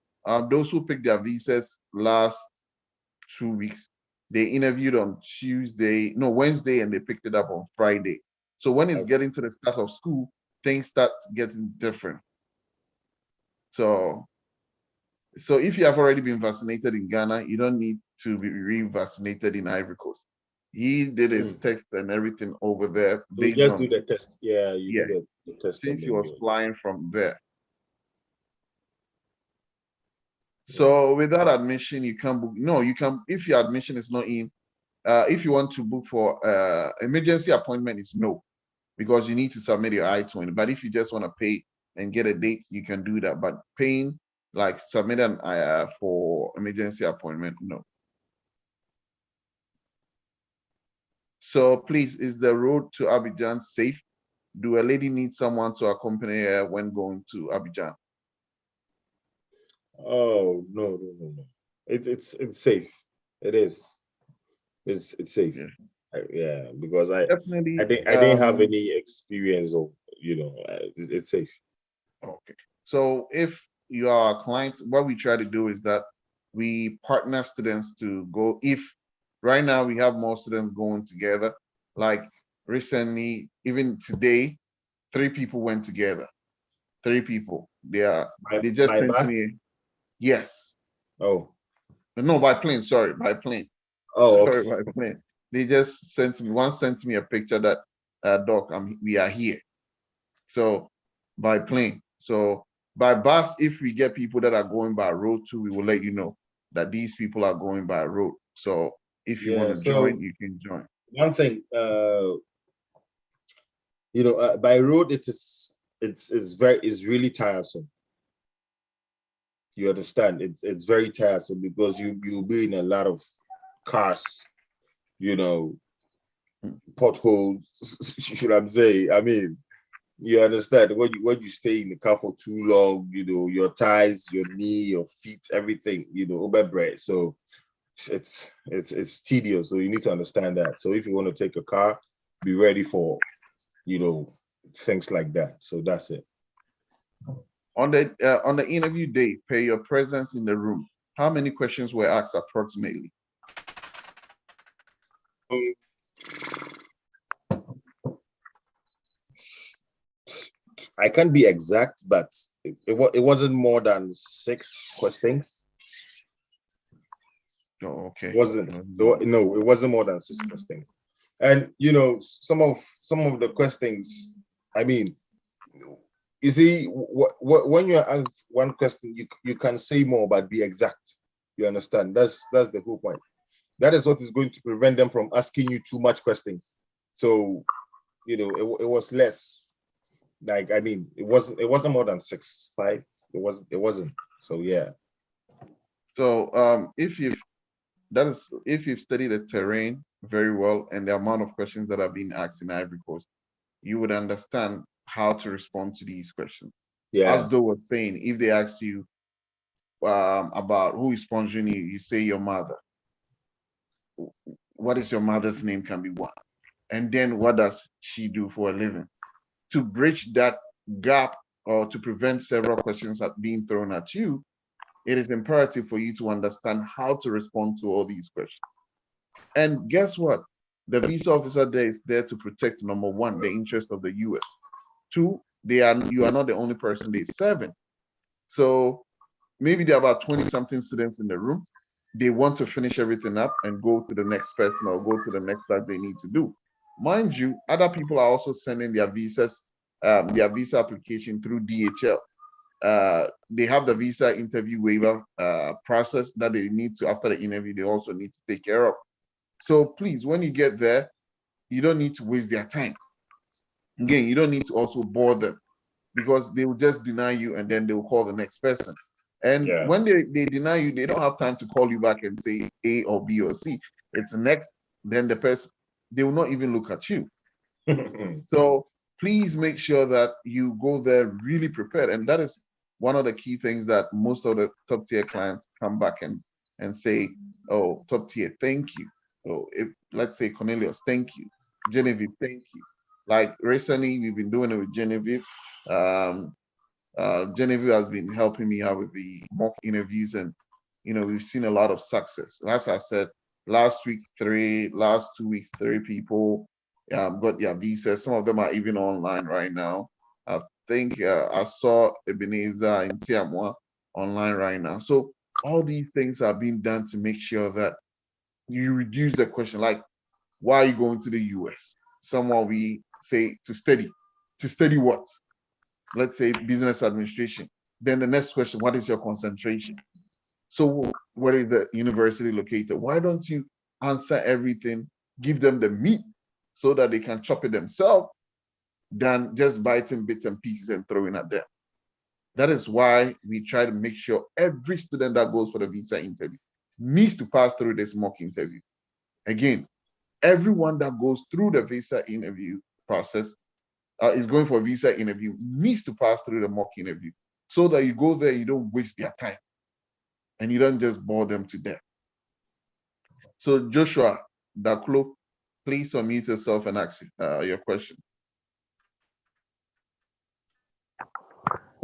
those who picked their visas last 2 weeks, they interviewed on Wednesday, and they picked it up on Friday. So when it's Okay. getting to the start of school, things start getting different. So if you have already been vaccinated in Ghana, you don't need to be re-vaccinated in Ivory Coast. He did his test and everything over there So you based just do on, the test. Yeah, you yeah, do the test and since he then was you. flying from there. Yeah. So without admission, you can book. No, you can, if your admission is not in, if you want to book for emergency appointment, is no, because you need to submit your I-20. But if you just want to pay and get a date, you can do that. But paying, like submit an for emergency appointment, no. So please, is the road to Abidjan safe? Do a lady need someone to accompany her when going to Abidjan? Oh no. It's safe. It is. It's safe. Yeah, Yeah, because I definitely. didn't have any experience of it's safe. Okay. So if you are a client, what we try to do is that we partner students to go. If right now we have more students going together, like recently, even today, 3 people went together. 3 people. They just By sent bus. me, yes. Oh. No, by plane, sorry, by plane. Oh, Sorry, okay. by plane. They just sent me a picture that doc, we are here. So by plane. So by bus, if we get people that are going by road too, we will let you know that these people are going by road. So if you want Yeah. to join, So you can join. one thing, by road, it's really tiresome. You understand? It's very tiresome because you'll be in a lot of cars, you know, potholes. Should I say? I mean, you understand when you stay in the car for too long, your thighs, your knee, your feet, everything, over bread. So it's tedious. So you need to understand that. So if you want to take a car, be ready for things like that. So that's it. On the interview day, per your presence in the room, how many questions were asked approximately? I can't be exact, but it wasn't more than 6 questions. Oh, okay. It wasn't no, it wasn't more than 6 questions. And some of the questions, I mean, You see, when you're asked one question, you can say more, but be exact. You understand? That's the whole point. That is what is going to prevent them from asking you too much questions. So, you know, it was less. Like, I mean, it wasn't more than 6, 5. It wasn't. So yeah. So if you've studied the terrain very well and the amount of questions that are being asked in Ivory Coast, you would understand how to respond to these questions. Yeah. As though was saying, if they ask you about who is sponsoring you, you say your mother. What is your mother's name can be one. And then what does she do for a living? To bridge that gap or to prevent several questions at being thrown at you, it is imperative for you to understand how to respond to all these questions. And guess what? The visa officer there is there to protect, number one, the interest of the US. Two, you are not the only person they're serving. So maybe there are about 20 something students in the room. They want to finish everything up and go to the next person or go to the next task they need to do. Mind you, other people are also sending their visas, their visa application through DHL. They have the visa interview waiver process that they need to, after the interview, they also need to take care of. So please, when you get there, you don't need to waste their time. Again, you don't need to also bore them because they will just deny you and then they will call the next person. And when they deny you, they don't have time to call you back and say A or B or C. It's next, then the person, they will not even look at you. So please make sure that you go there really prepared. And that is one of the key things that most of the top tier clients come back and say, oh, top tier, thank you. So if, let's say Cornelius, thank you. Genevieve, thank you. Like recently, we've been doing it with Genevieve. Genevieve has been helping me out with the mock interviews, and we've seen a lot of success. As I said, last 2 weeks, 3 people got their visas. Some of them are even online right now. I think I saw Ebenezer in Tiamwa online right now. So all these things are being done to make sure that you reduce the question, like, why are you going to the US? Someone we say to study. To study what? Let's say business administration. Then the next question, what is your concentration? So where is the university located? Why don't you answer everything, give them the meat so that they can chop it themselves than just biting bits and pieces and throwing at them. That is why we try to make sure every student that goes for the visa interview needs to pass through this mock interview. Again, everyone that goes through the visa interview process is going for a visa interview needs to pass through the mock interview so that you go there, you don't waste their time and you don't just bore them to death. So Joshua Daklo, please unmute yourself and ask your question.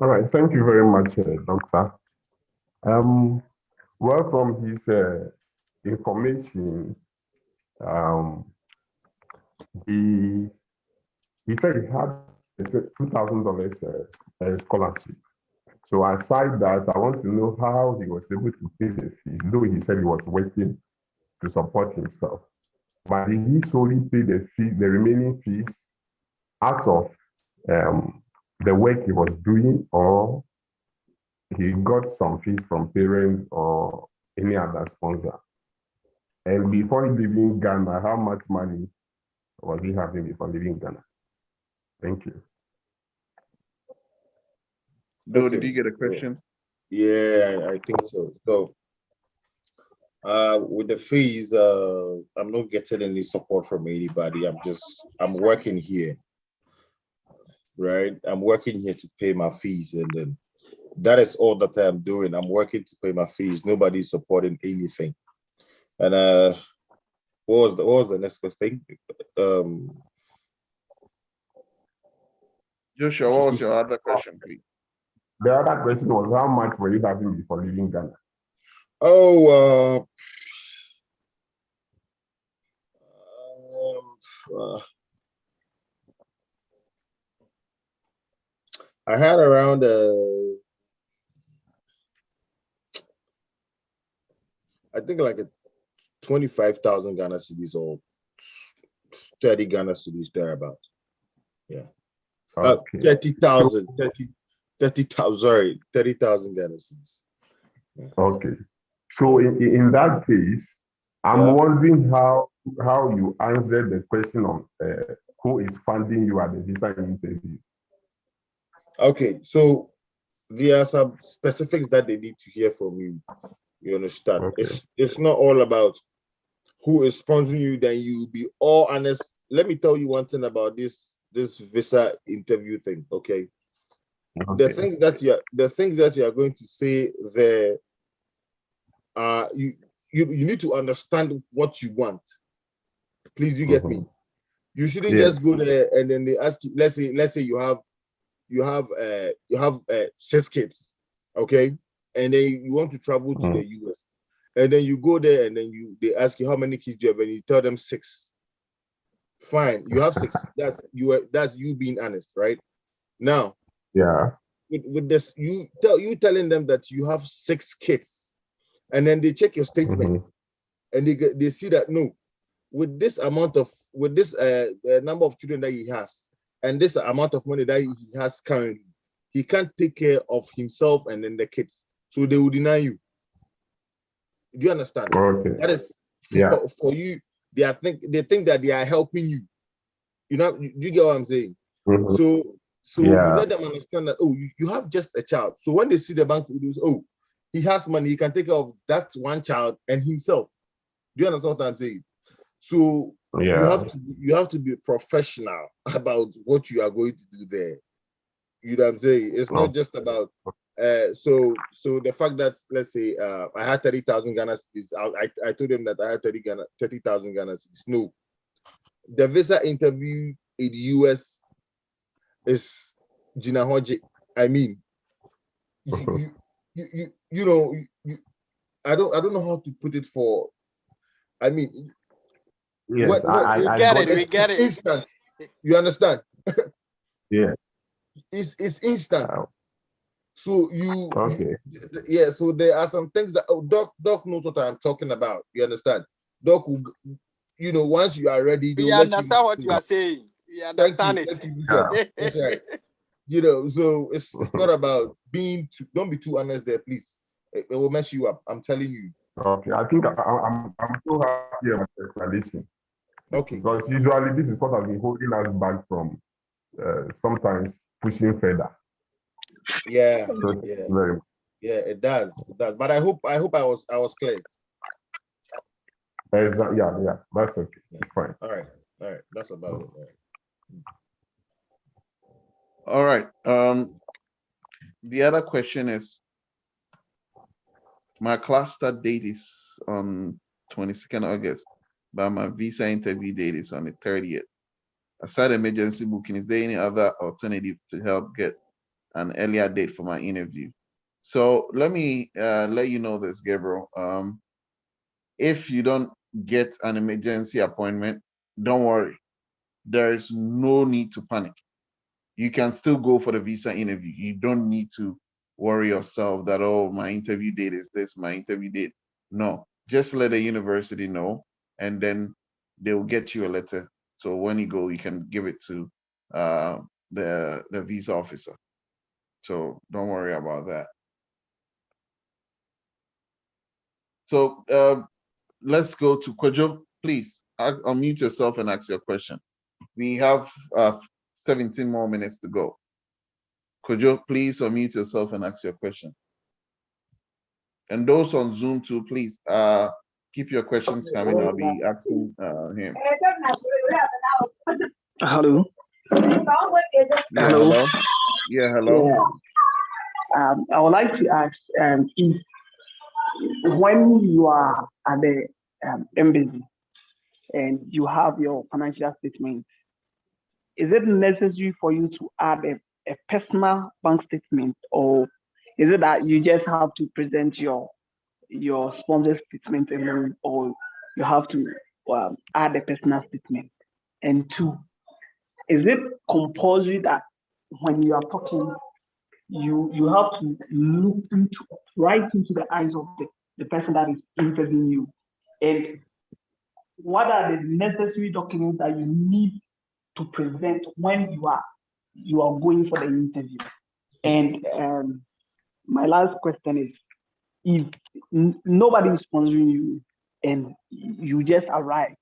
All right, thank you very much, Doctor. Well, from his information, he said he had a $2,000 scholarship. So aside that, I want to know how he was able to pay the fees, though he said he was working to support himself. But did he solely pay the remaining fees out of the work he was doing, or he got some fees from parents or any other sponsor? And before leaving Ghana, how much money was he having before leaving Ghana? Thank you. Bill, did you get a question? Yeah, I think so. So with the fees, I'm not getting any support from anybody. I'm working here, right? I'm working here to pay my fees, and then that is all that I'm doing. I'm working to pay my fees. Nobody's supporting anything. And what was the next question? Joshua, what was your other question, please? The other question was, how much were you having before leaving Ghana? Oh, I had around 25,000 Ghana cedis or 30 Ghana cedis thereabouts. Yeah. Okay. 30,000, 30,000, sorry, 30,000 Ghana cedis. Okay. So in that case, I'm Yeah. wondering how you answered the question of who is funding you at the visa interview. Okay, so there are some specifics that they need to hear from you. You understand? Okay. It's not all about who is sponsoring you. Then you be all honest. Let me tell you one thing about this visa interview thing. Okay. Okay. The things that you are going to say there, you need to understand what you want. Please, you get me? You shouldn't Yes. just go there and then they ask you. Let's say you have 6 kids, okay, and then you want to travel to the US, and then you go there and then they ask you how many kids do you have, and you tell them 6. Fine, you have 6. That's you being honest, right? Now, Yeah. with this, you telling them that you have 6 kids, and then they check your statement, and they see that no, with this number of children that he has, and this amount of money that he has currently, he can't take care of himself and then the kids, so they will deny you. Do you understand? Okay. That is Yeah. for you. They think that they are helping you. You know, do you get what I'm saying? So Yeah. you let them understand that, oh, you have just a child. So when they see the bank videos, oh, he has money, he can take care of that one child and himself. Do you understand what I'm saying? So Yeah. you have to be professional about what you are going to do there. You know what I'm saying? It's not just about so the fact that, let's say, I had 30,000 Ghana cedis. I told them that I had 30,000 Ghana cedis. No, the visa interview in the US is Gina Hoji. I mean, you know, I don't know how to put it for. I mean, yes, we get it. Instant. You understand? Yeah. It's instant. So so there are some things that Doc knows what I'm talking about. You understand? Doc will, once you are ready, We understand what you are saying. We understand it. Thank you. That's right. So it's not about don't be too honest there, please. It will mess you up. I'm telling you. Okay, I think I'm so happy about the explanation. Okay. Because usually this is what has been holding us back from sometimes pushing further. Yeah. So, Yeah. very much. Yeah, it does. It does. But I hope I was clear. Yeah, that's okay. It's fine. All right. That's about it. All right. The other question is, my class start date is on 22nd August, but my visa interview date is on the 30th. Aside emergency booking, is there any other alternative to help get an earlier date for my interview? So let me let you know this, Gabriel. If you don't get an emergency appointment, don't worry. There is no need to panic. You can still go for the visa interview. You don't need to worry yourself that, oh, my interview date is this, my interview date. No, just let the university know, and then they'll get you a letter. So when you go, you can give it to the visa officer. So don't worry about that. So let's go to Kojo. Please unmute yourself and ask your question. We have 17 more minutes to go. Kojo, please unmute yourself and ask your question. And those on Zoom too, please keep your questions coming. I'll be asking him. Hello. Hello. Yeah, hello. Yeah. I would like to ask if when you are at the embassy and you have your financial statement, is it necessary for you to add a personal bank statement, or is it that you just have to present your sponsor statement alone, or you have to add a personal statement? And 2, is it compulsory that when you are talking, you have to look right into the eyes of the person that is interviewing you? And what are the necessary documents that you need to present when you are you are going for the interview. And my last question is, if nobody is sponsoring you and you just arrive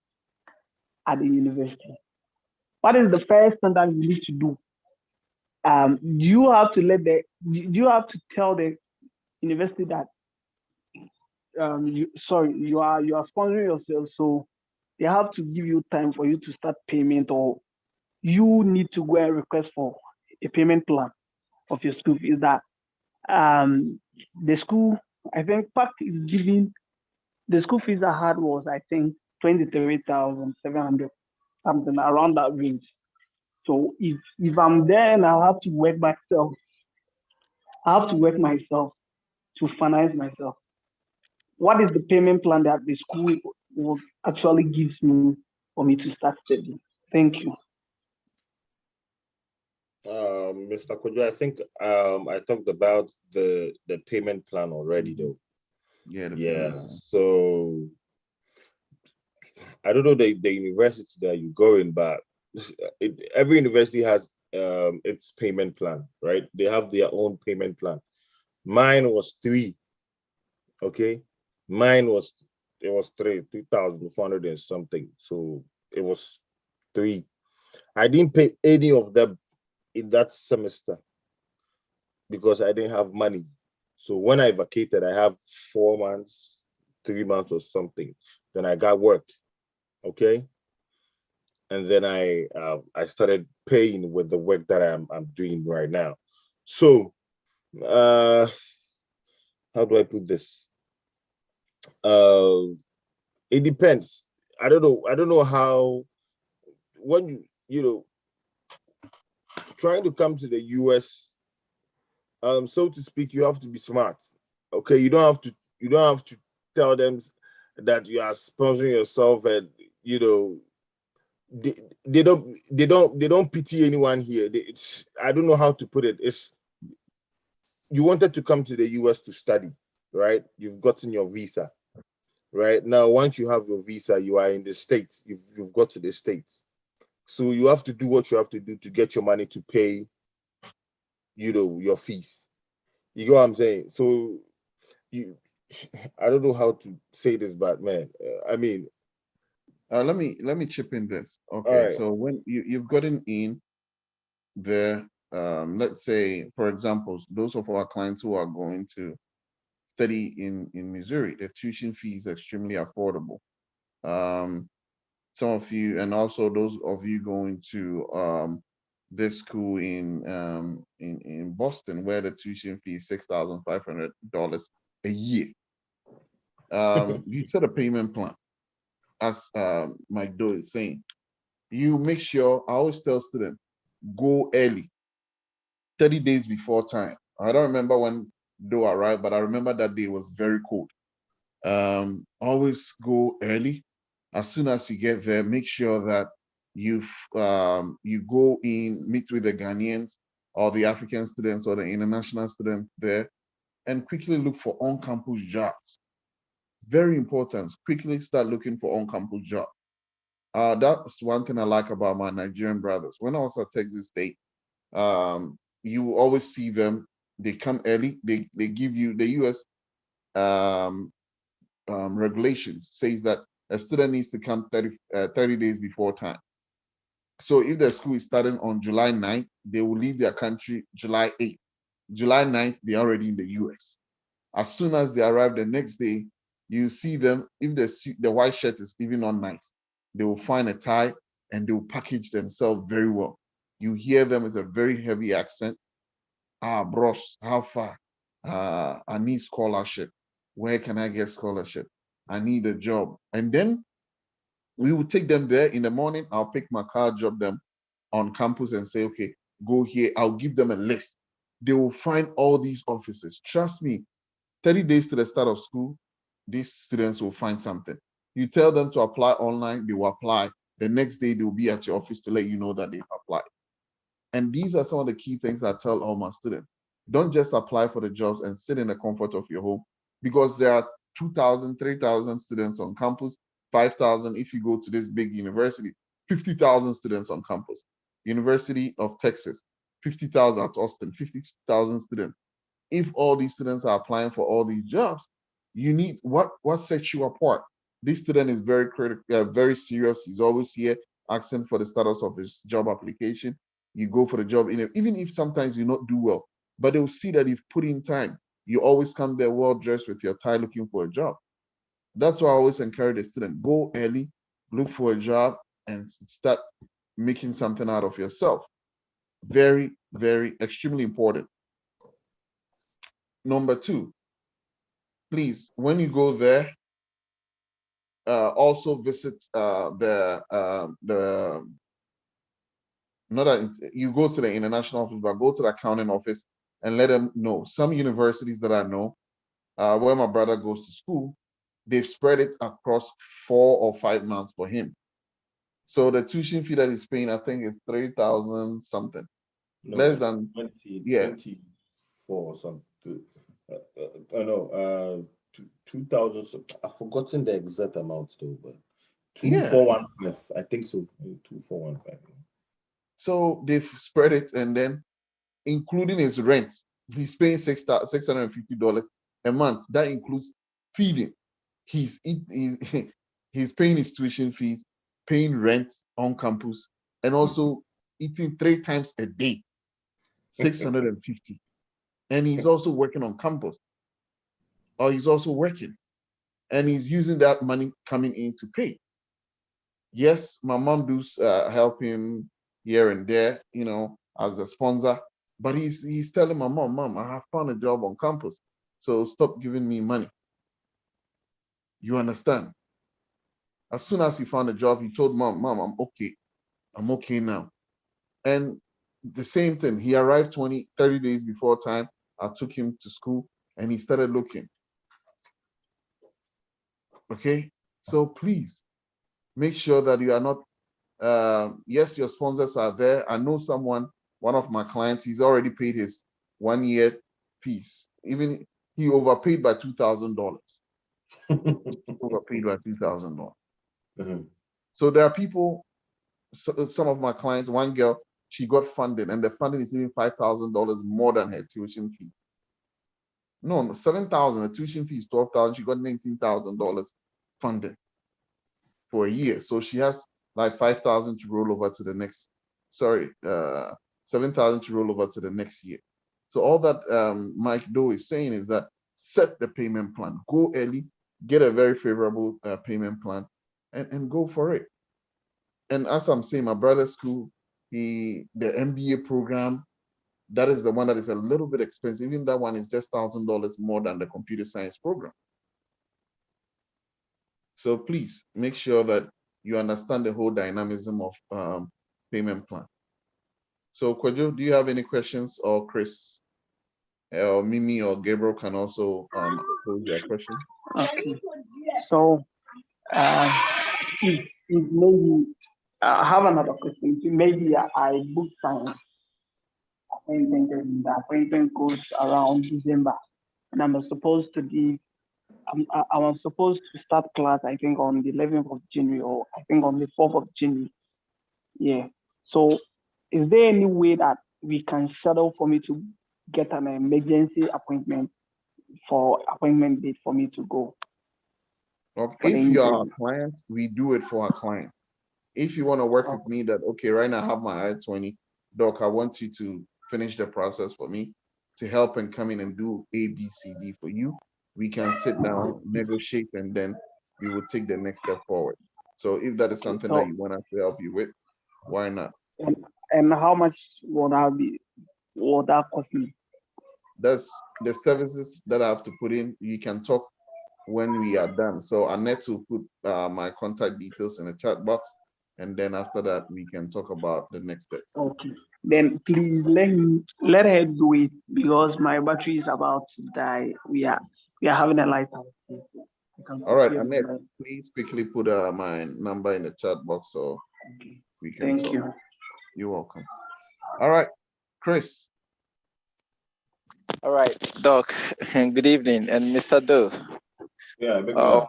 at the university, what is the first thing that you need to do? You have to tell the university that you are sponsoring yourself, so they have to give you time for you to start payment, or you need to go and request for a payment plan of your school fees. That the school, I think, PAC is giving the school fees I had was, I think, 23,700, something around that range. So if I'm there and I have to work myself, to finance myself. What is the payment plan that the school will actually gives me for me to start studying? Thank you. Mr. Kojo, I think I talked about the payment plan already, though. Yeah. So I don't know the university that you go in, but every university has its payment plan, right? They have their own payment plan. Mine was 3. Okay, mine was 3,400 and something. So it was 3. I didn't pay any of them in that semester because I didn't have money. So when I vacated, I have 4 months, 3 months or something. Then I got work. Okay. And then I started paying with the work that I'm doing right now. So how do I put this? It depends. I don't know how, when trying to come to the US, so to speak, you have to be smart. Okay, you don't have to tell them that you are sponsoring yourself, and they don't pity anyone here. I don't know how to put it. It's, you wanted to come to the US to study, right? You've gotten your visa. Right now, once you have your visa, you are in the States. You've got to the States, so you have to do what you have to do to get your money to pay, your fees. You know what I'm saying? So I don't know how to say this, but man, I mean, let me chip in this. Okay, right. So when you've gotten in there, let's say, for example, those of our clients who are going to study in Missouri, the tuition fee is extremely affordable. Some of you, and also those of you going to this school in Boston, where the tuition fee is $6,500 a year. You set a payment plan, as Mike Doe is saying. You make sure, I always tell students, go early, 30 days before time. I don't remember when Doe arrived, but I remember that day was very cold. Always go early. As soon as you get there, make sure that you go in, meet with the Ghanaians or the African students or the international students there, and quickly look for on-campus jobs. Very important. Quickly start looking for on-campus jobs. That's one thing I like about my Nigerian brothers. When I was at Texas State, you always see them. They come early. They give you the U.S. Regulations says that a student needs to come 30 days before time. So if the school is starting on July 9th, they will leave their country July 8th. July 9th, they're already in the US. As soon as they arrive the next day, you see them, if the white shirt is even not nice, they will find a tie and they will package themselves very well. You hear them with a very heavy accent. Bros, how far? I need scholarship. Where can I get scholarship? I need a job. And then we will take them there in the morning. I'll pick my car, drop them on campus and say, okay, go here. I'll give them a list. They will find all these offices. Trust me, 30 days to the start of school, these students will find something. You tell them to apply online, they will apply. The next day, they will be at your office to let you know that they've applied. And these are some of the key things I tell all my students. Don't just apply for the jobs and sit in the comfort of your home, because there are 2,000, 3,000 students on campus, 5,000 if you go to this big university, 50,000 students on campus. University of Texas, 50,000 at Austin, 50,000 students. If all these students are applying for all these jobs, you need what sets you apart. This student is very critical, very serious. He's always here asking for the status of his job application. You go for the job, even if sometimes you not do well, but they'll see that you've put in time. You always come there well dressed with your tie, looking for a job. That's why I always encourage the student: go early, look for a job, and start making something out of yourself. Very, very, extremely important. Number two, please, when you go there, also visit not that you go to the international office, but go to the accounting office and let them know. Some universities that I know, where my brother goes to school, they've spread it across 4 or 5 months for him. So the tuition fee that he's paying, I think, is 3,000 something. No, Less than 20, yeah. 24 something. I know 2,000. I've forgotten the exact amount though, but 2,415. I think so. 2,415. So they've spread it, and then including his rent, he's paying $650 a month. That includes feeding. He's paying his tuition fees, paying rent on campus, and also eating 3 times a day, 650. And he's also working on campus, or he's also working, and he's using that money coming in to pay. Yes, my mom does help him here and there, as a sponsor. But he's telling my mom, I have found a job on campus, so stop giving me money. You understand? As soon as he found a job, he told mom, I'm okay now. And the same thing, he arrived 30 days before time. I took him to school and he started looking. Okay, so please make sure that you are not, yes, your sponsors are there. I know one of my clients, he's already paid his 1 year fees. Even he overpaid by $2,000. Overpaid by $2,000. Mm-hmm. So there are people, some of my clients, one girl, she got funded, and the funding is even $5,000 more than her tuition fee. No, $7,000. The tuition fee is $12,000. She got $19,000 funded for a year. So she has like 5,000 to roll over to the next. Sorry, 7,000 to roll over to the next year. So all that Mike Doe is saying is that set the payment plan. Go early, get a very favorable payment plan, and go for it. And as I'm saying, my brother's school, the MBA program, that is the one that is a little bit expensive. Even that one is just $1,000 more than the computer science program. So please make sure that you understand the whole dynamism of payment plan. So Kwadwo, do you have any questions, or Chris, or Mimi, or Gabriel can also pose their question? Okay. So if maybe I have another question. Maybe I booked some appointment, and the appointment goes around December, and I'm supposed to give. I was supposed to start class, I think, on the 11th of January, or I think on the 4th of January. Yeah. So, is there any way that we can settle for me to get an emergency appointment date for me to go? If you are a client, we do it for our client. If you want to work with me, that okay, right now I have my I-20, doc, I want you to finish the process for me to help and come in and do A, B, C, D for you. We can sit down, negotiate, and then we will take the next step forward. So if that is something that you want us to help you with, why not? And how much will that cost me? That's the services that I have to put in. You can talk when we are done. So Annette will put my contact details in the chat box, and then after that we can talk about the next steps. Okay. Then please let her do it, because my battery is about to die. We are having a light out. All right, Annette, please quickly put my number in the chat box so we can talk. Thank you. You're welcome. All right, Chris. All right, Doc. Good evening, and Mr. Doe. Yeah,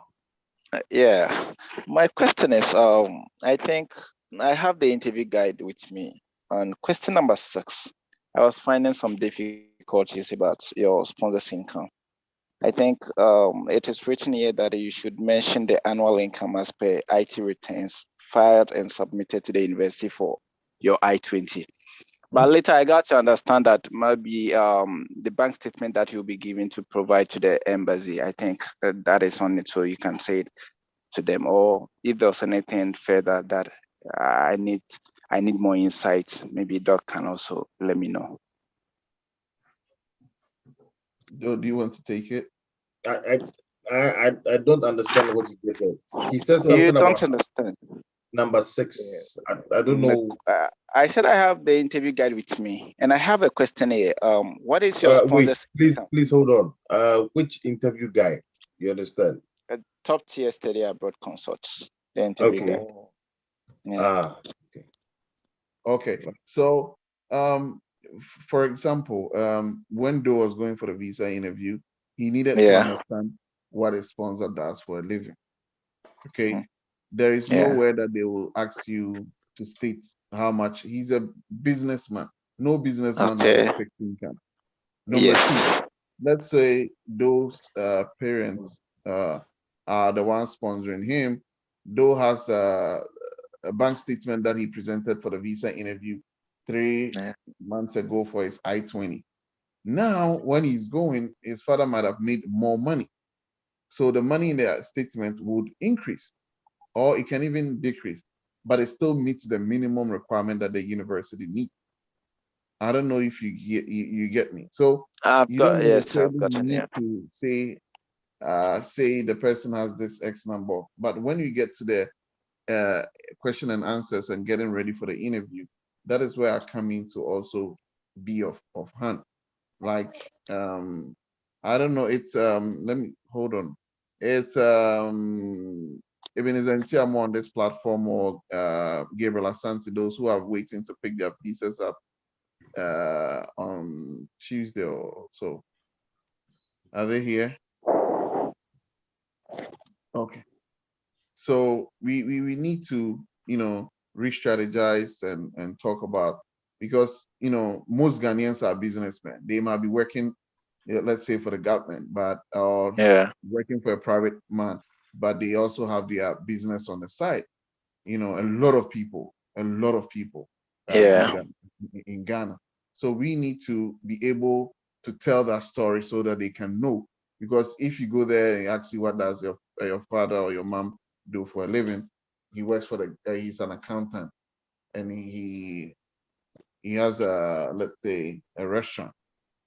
yeah. My question is, I think I have the interview guide with me, and question number 6. I was finding some difficulties about your sponsor's income. I think it is written here that you should mention the annual income as per IT returns filed and submitted to the university for your I-20. But later I got to understand that maybe the bank statement that you'll be given to provide to the embassy, I think that is on it, so you can say it to them. Or if there's anything further that I need more insights, maybe Doc can also let me know. Do you want to take it? I don't understand what he said. He said something You don't about understand. number 6. I don't know. I said I have the interview guide with me, and I have a question here. What is your sponsor's income? Please hold on. Which interview guide? You understand? Top tier study abroad consults. The interview guide. Yeah. Okay. So, for example, when Doe was going for the visa interview, he needed to understand what a sponsor does for a living. Okay. There is nowhere that they will ask you to state how much. He's a businessman. No businessman has a fixed income. Number 2, let's say those parents are the ones sponsoring him. Doe has a bank statement that he presented for the visa interview 3 months ago for his I-20. Now, when he's going, his father might have made more money. So the money in the statement would increase, or it can even decrease, but it still meets the minimum requirement that the university needs. I don't know if you get me. So I've you don't gotten need to say the person has this X number, but when you get to the question and answers and getting ready for the interview, that is where I come in to also be of hand. Like I don't know, it's let me hold on. It's Ebenezer Ntiamo on this platform, or Gabriel Asante, those who are waiting to pick their visas up on Tuesday or so. Are they here? Okay. So we need to, re-strategize and talk about, because most Ghanaians are businessmen. They might be working, let's say, for the government, but or working for a private man, but they also have their business on the side. A lot of people in Ghana. So we need to be able to tell that story so that they can know. Because if you go there and ask you what does your father or your mom do for a living, he works for he's an accountant, and he has let's say a restaurant.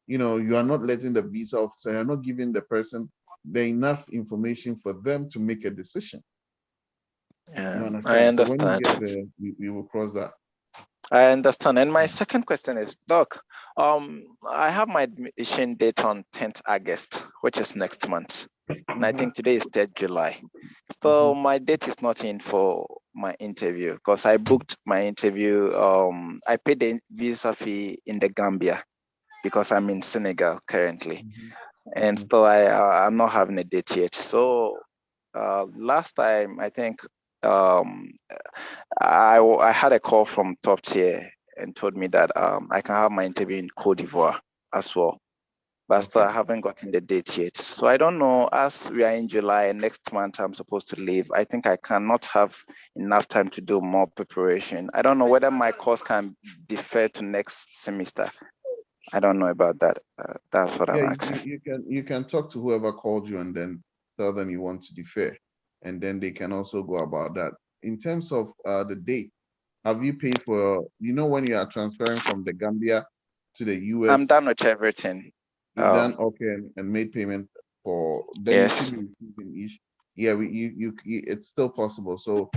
You are not letting the visa officer, you're not giving the person the enough information for them to make a decision. You understand? I understand. So when you get there, we will cross that. I understand. And my second question is, Doc, I have my admission date on 10th August, which is next month. And I think today is 3rd July. So my date is not in for my interview because I booked my interview. I paid the visa fee in the Gambia because I'm in Senegal currently. And still I'm not having a date yet. So last time, I think I had a call from Top Tier and told me that I can have my interview in Cote d'Ivoire as well. But still, I haven't gotten the date yet. So I don't know, as we are in July and next month I'm supposed to leave, I think I cannot have enough time to do more preparation. I don't know whether my course can defer to next semester. I don't know about that. That's what I'm asking. You can talk to whoever called you and then tell them you want to defer, and then they can also go about that. In terms of the date, have you paid for, when you are transferring from the Gambia to the US? I'm done with everything. You've done okay and made payment for, then you should be receiving each. Yeah, it's still possible. So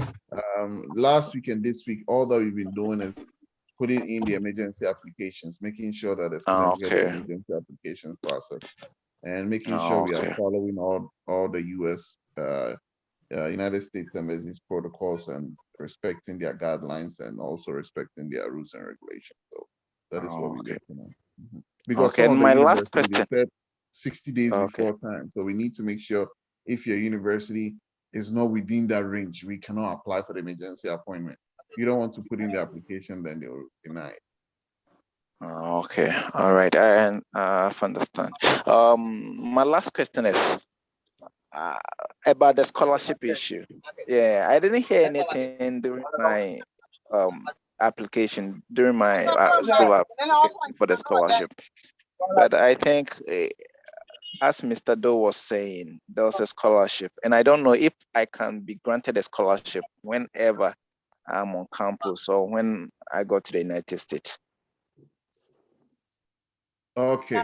last week and this week, all that we've been doing is putting in the emergency applications, making sure that the students get the emergency application process, and making sure we are following all the US United States Embassy's protocols and respecting their guidelines and also respecting their rules and regulations. So that is what we're working on. Because some of the universities, they said 60 days before time. So we need to make sure if your university is not within that range, we cannot apply for the emergency appointment. You don't want to put in the application, then they'll deny it. Okay, all right, I understand. My last question is about the scholarship issue. Yeah, I didn't hear anything during my application, during my school application for the scholarship. But I think, as Mr. Doe was saying, there was a scholarship, and I don't know if I can be granted a scholarship whenever I'm on campus or when I go to the United States. Okay.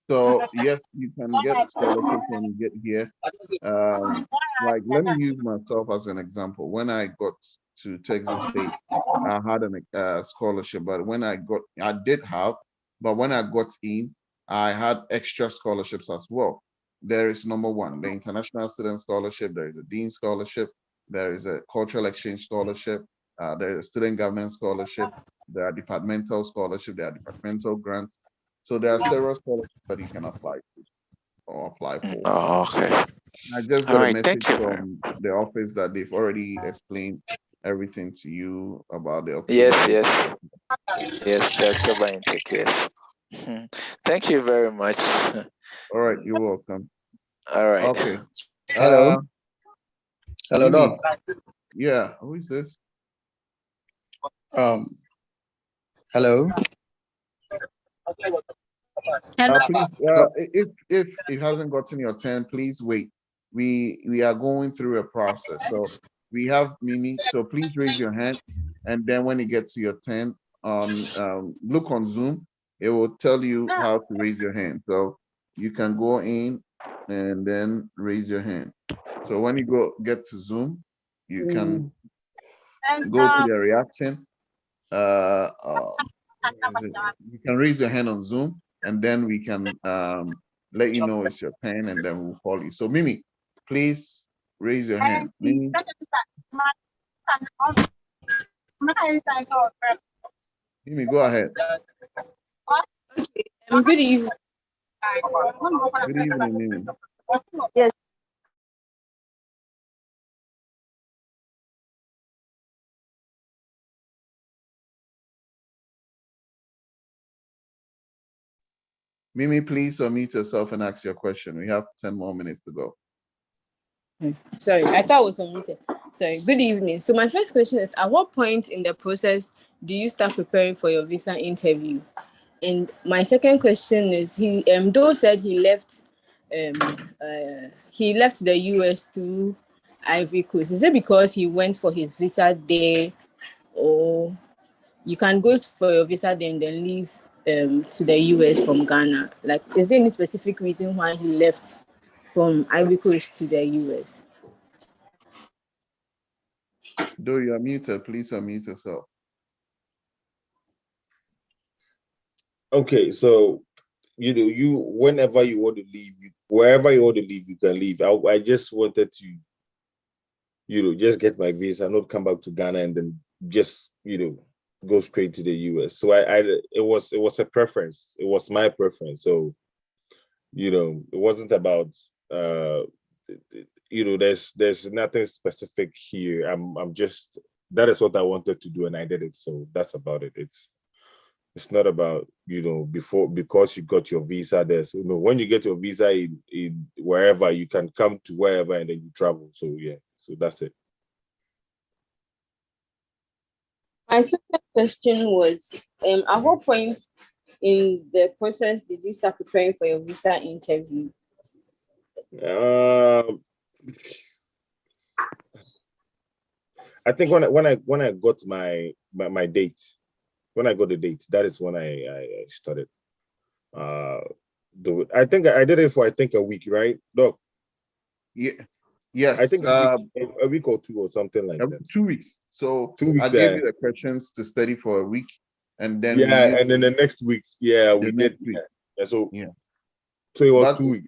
So yes, you can get scholarship when you get here. Like let me use myself as an example. When I got to Texas State, I had a scholarship, but I did have, but when I got in, I had extra scholarships as well. There is number one, the International Student Scholarship. There is a Dean Scholarship. There is a Cultural Exchange Scholarship. There is a Student Government Scholarship. There are departmental scholarship. There are departmental grants. So there are several scholarships that you can apply to or apply for. Oh, okay. I just All got a right, message thank you. from the office that they've already explained everything to you about the Yes, October. yes, the October intake, yes. Thank you very much. All right, you're welcome. All right. Okay. Hello. Hello, Mimi. Doc. Yeah, who is this? Hello. Please, if it hasn't gotten your turn, please wait. We are going through a process. So we have Mimi. So please raise your hand, and then when you get to your turn, look on Zoom. It will tell you how to raise your hand. So you can go in and then raise your hand. So when you get to Zoom, you can go to the reaction. You can raise your hand on Zoom, and then we can let you know it's your turn, and then we'll call you. So Mimi, please raise your hand. Mimi. Mimi, go ahead. Good evening. Good evening, Mimi. Yes. Mimi, please unmute yourself and ask your question. We have 10 more minutes to go. Sorry, I thought it was unmuted. Sorry, good evening. So my first question is, at what point in the process do you start preparing for your visa interview? And my second question is, Doe said he left the US to Ivory Coast. Is it because he went for his visa there, or you can go for your visa there and then leave to the US from Ghana? Like, is there any specific reason why he left from Ivory Coast to the US? Though you are muted, please unmute yourself. Okay, so you whenever you want to leave, wherever you want to leave, you can leave. I just wanted to just get my visa, not come back to Ghana and then just go straight to the US. So it was a preference. It was my preference. So it wasn't about there's nothing specific here. I'm just, that is what I wanted to do and I did it. So that's about it. It's not about because you got your visa there. So when you get your visa in wherever, you can come to wherever and then you travel. So yeah, so that's it. My second question was, at what point in the process did you start preparing for your visa interview? I think when I got my date, when I got the date, that is when I started. I think I did it for a week, right, Doc? Yeah. Yes. I think a week or two or something like that. 2 weeks. So 2 weeks. I gave you the questions to study for a week, and then and then the next week, we did. Yeah. So it was 2 weeks.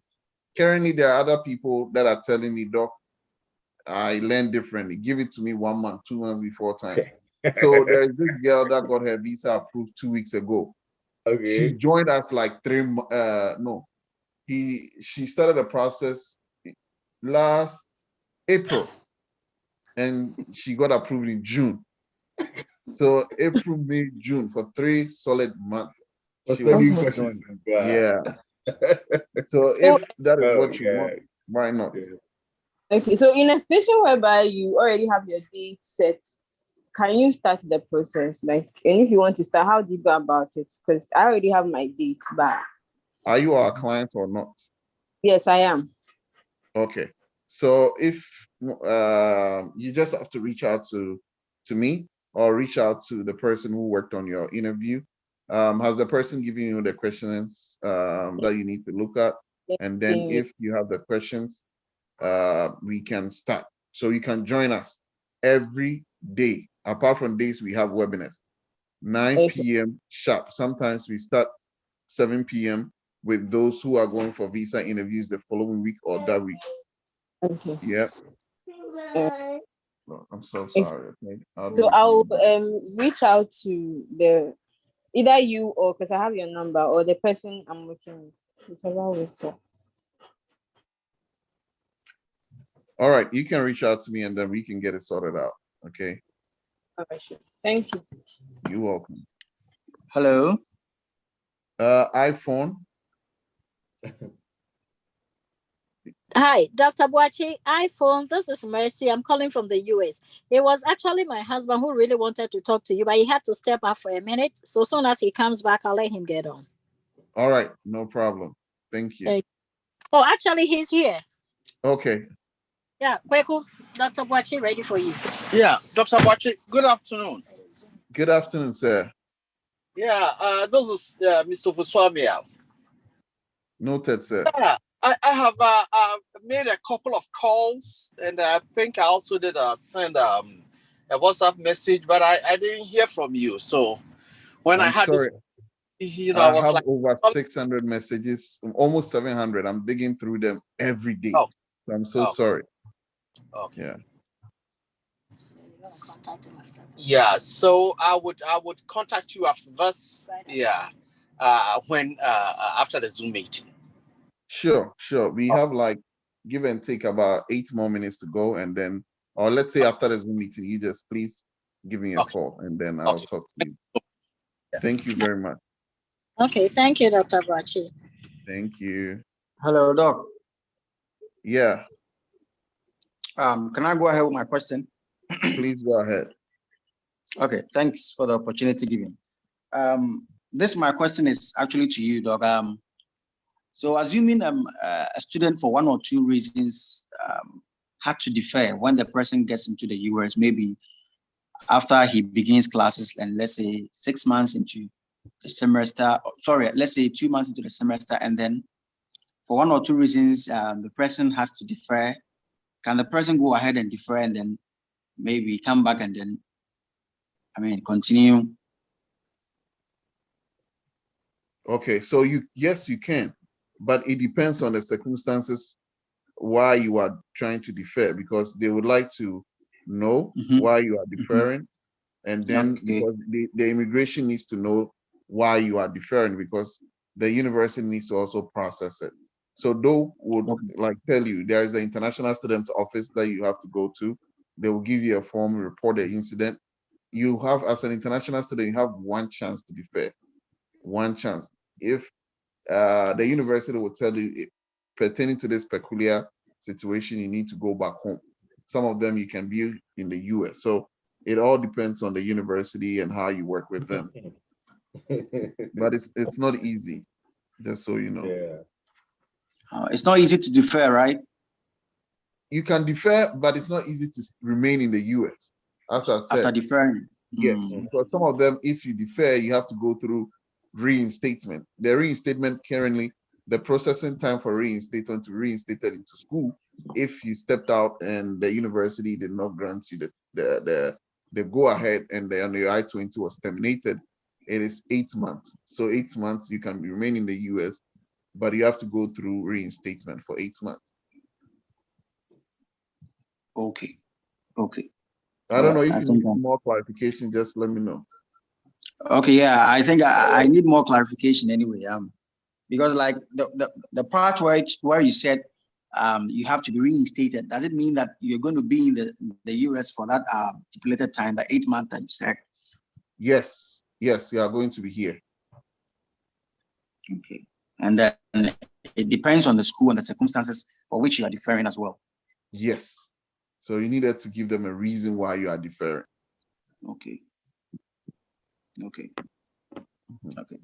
Currently, there are other people that are telling me, Doc, I learned differently. Give it to me 1 month, 2 months before time. So there is this girl that got her visa approved 2 weeks ago. Okay. She joined us like she started the process last April, and she got approved in June. So April, May, June, for 3 solid months. She wants studying to courses. join. Yeah. So if that is what you want, why not? Okay, so in a situation whereby you already have your date set, can you start the process? Like, and if you want to start, how do you go about it? Because I already have my date, but Are you our client or not? yes, I am. Okay. So if you just have to reach out to me or reach out to the person who worked on your interview. Has the person given you the questions that you need to look at? And then if you have the questions, we can start. So you can join us every day. Apart from days, we have webinars, 9 p.m. sharp. Sometimes we start 7 p.m. with those who are going for visa interviews the following week or that week. Okay. Yep. Oh, I'm so sorry. Okay. So I'll reach out to either you or because I have your number or the person I'm working with, whichever way. All right, you can reach out to me and then we can get it sorted out. Okay. All right, sure. Thank you. You're welcome. Hello. iPhone. Hi, Dr. Boachi, iPhone. This is Mercy. I'm calling from the US. It was actually my husband who really wanted to talk to you, but he had to step out for a minute. So soon as he comes back, I'll let him get on. All right, no problem. Thank you. Oh, actually, he's here. Okay. Yeah, Kweku, Dr. Boachi, ready for you. Yeah, Dr. Boachi, good afternoon. Good afternoon, sir. Yeah, this is Mr. Fuswamia. Noted, sir. Yeah, I have made a couple of calls, and I think I also did send a WhatsApp message, but I didn't hear from you. So when I had sorry. this, I was have like over 600 messages, almost 700. I'm digging through them every day. Oh. So I'm so sorry. Okay. Yeah. Yeah, so I would contact you after this. Yeah, when after the Zoom meeting. Sure. We have like give and take about 8 more minutes to go, and then, or let's say after the Zoom meeting, you just please give me a call, and then I'll talk to you. Thank you very much. Okay, thank you, Dr. Boachi. Thank you. Hello, Doc. Yeah. Can I go ahead with my question? Please go ahead. Okay, thanks for the opportunity given. My question is actually to you, Doc. So assuming a student for one or two reasons had to defer when the person gets into the US, maybe after he begins classes, and let's say 6 months into the semester, let's say 2 months into the semester, and then for one or two reasons, the person has to defer. Can the person go ahead and defer and then maybe come back and then, continue? Okay, so yes, you can, but it depends on the circumstances why you are trying to defer, because they would like to know why you are deferring, and then because the immigration needs to know why you are deferring, because the university needs to also process it. So those would like tell you there is the international students office that you have to go to. They will give you a form, report the incident. You have, as an international student, you have one chance to defer. One chance. If the university will tell you pertaining to this peculiar situation, you need to go back home. Some of them you can be in the US. So it all depends on the university and how you work with them. But it's not easy, just so you know. Yeah. It's not easy to defer, right? You can defer, but it's not easy to remain in the US. As I said. After deferring. Yes, because some of them, if you defer, you have to go through reinstatement. The reinstatement currently, the processing time for reinstatement to reinstated into school, if you stepped out and the university did not grant you the go ahead and your I-20 was terminated, it is 8 months. So 8 months you can remain in the US, but you have to go through reinstatement for 8 months. Okay. I don't know if you need more clarification, just let me know. Okay, yeah, I think I need more clarification anyway. Because like the part where you said you have to be reinstated, does it mean that you're going to be in the US for that stipulated time, the 8 months that you said? Yes, you are going to be here. Okay. And then it depends on the school and the circumstances for which you are deferring as well. Yes. So you needed to give them a reason why you are deferring. Okay. Okay. Okay.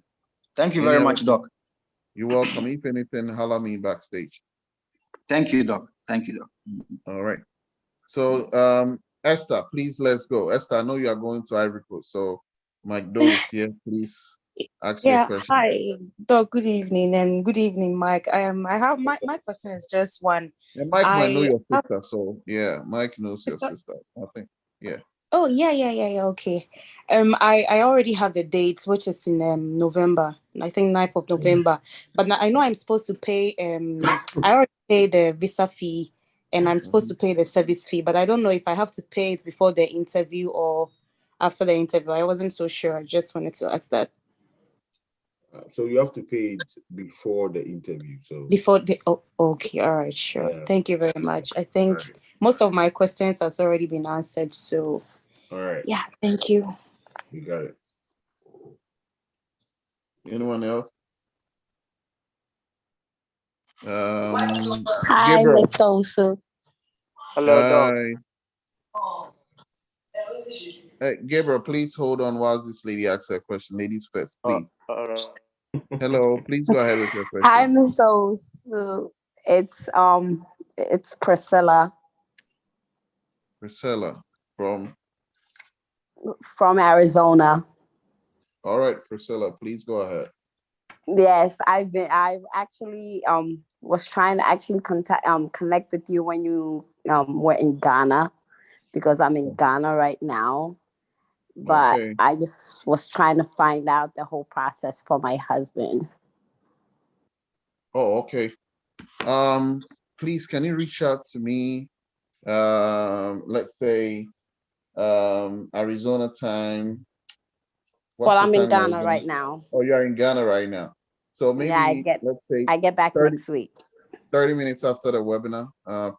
Thank you very much, Doc. You're welcome. If anything, holler me backstage. Thank you, Doc. Thank you, Doc. All right. So, Esther, please, let's go. Esther, I know you are going to Ivory Coast, so Mike Doe is here. Please ask your question. Hi, Doc. Good evening, and good evening, Mike. I have my question is just one. And Mike might know your sister, so yeah, Mike knows your sister. I think, yeah. Oh, yeah. Okay. I already have the dates, which is in November. I think 9th of November. But now I know I'm supposed to pay. I already paid the visa fee, and I'm supposed to pay the service fee. But I don't know if I have to pay it before the interview or after the interview. I wasn't so sure. I just wanted to ask that. So you have to pay it before the interview. So okay, all right, sure. Yeah. Thank you very much. I think most of my questions has already been answered. So all right. Yeah, thank you. You got it. Anyone else? Hi, Gabriel. Mr. Osu. Hello, Doc. Gabriel, please hold on while this lady asks her question. Ladies first, please. All right. Hello, please go ahead with your question. Hi, Mr. Osu. It's Priscilla. Priscilla from Arizona. All right, Priscilla, please go ahead. Yes, I've actually was trying to actually connect with you when you were in Ghana, because I'm in Ghana right now. But I just was trying to find out the whole process for my husband. Oh, okay. Please, can you reach out to me? Let's say Arizona time. Well, I'm in Ghana right now. Oh, you're in Ghana right now. So maybe let's say I get back next week. 30 minutes after the webinar,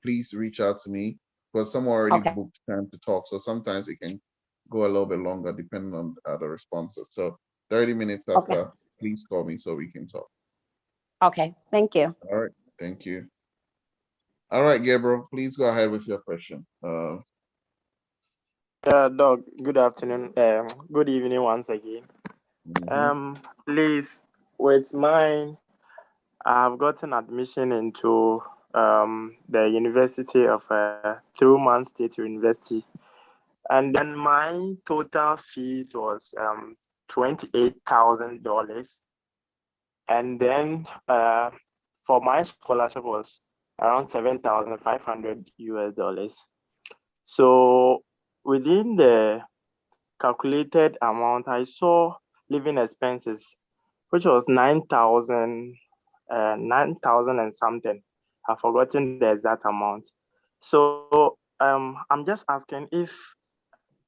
please reach out to me, because someone already booked time to talk. So sometimes it can go a little bit longer depending on the responses. So 30 minutes after, please call me so we can talk. Okay, thank you. All right, thank you. All right, Gabriel, please go ahead with your question. Doc, good afternoon. Good evening once again. Please, with mine, I've gotten admission into the University of Truman State University, and then my total fees was $28,000, and then for my scholarship was around $7,500. So within the calculated amount, I saw living expenses, which was 9,000 and something. I've forgotten the exact amount. So I'm just asking if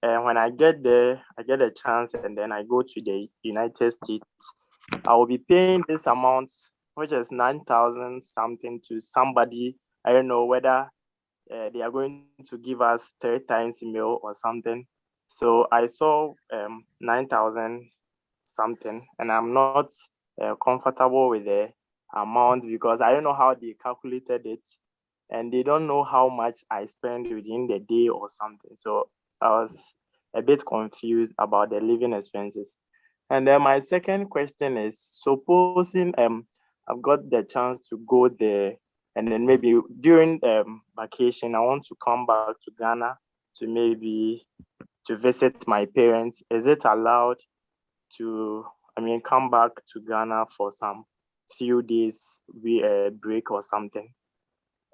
when I get there, I get a chance and then I go to the United States, I will be paying this amount, which is 9,000 something, to somebody. I don't know whether they are going to give us 3 times meal or something. So I saw 9,000 something, and I'm not comfortable with the amount because I don't know how they calculated it, and they don't know how much I spend within the day or something. So I was a bit confused about the living expenses. And then my second question is, supposing I've got the chance to go there, and then maybe during vacation, I want to come back to Ghana to maybe to visit my parents. Is it allowed to, come back to Ghana for some few days break or something?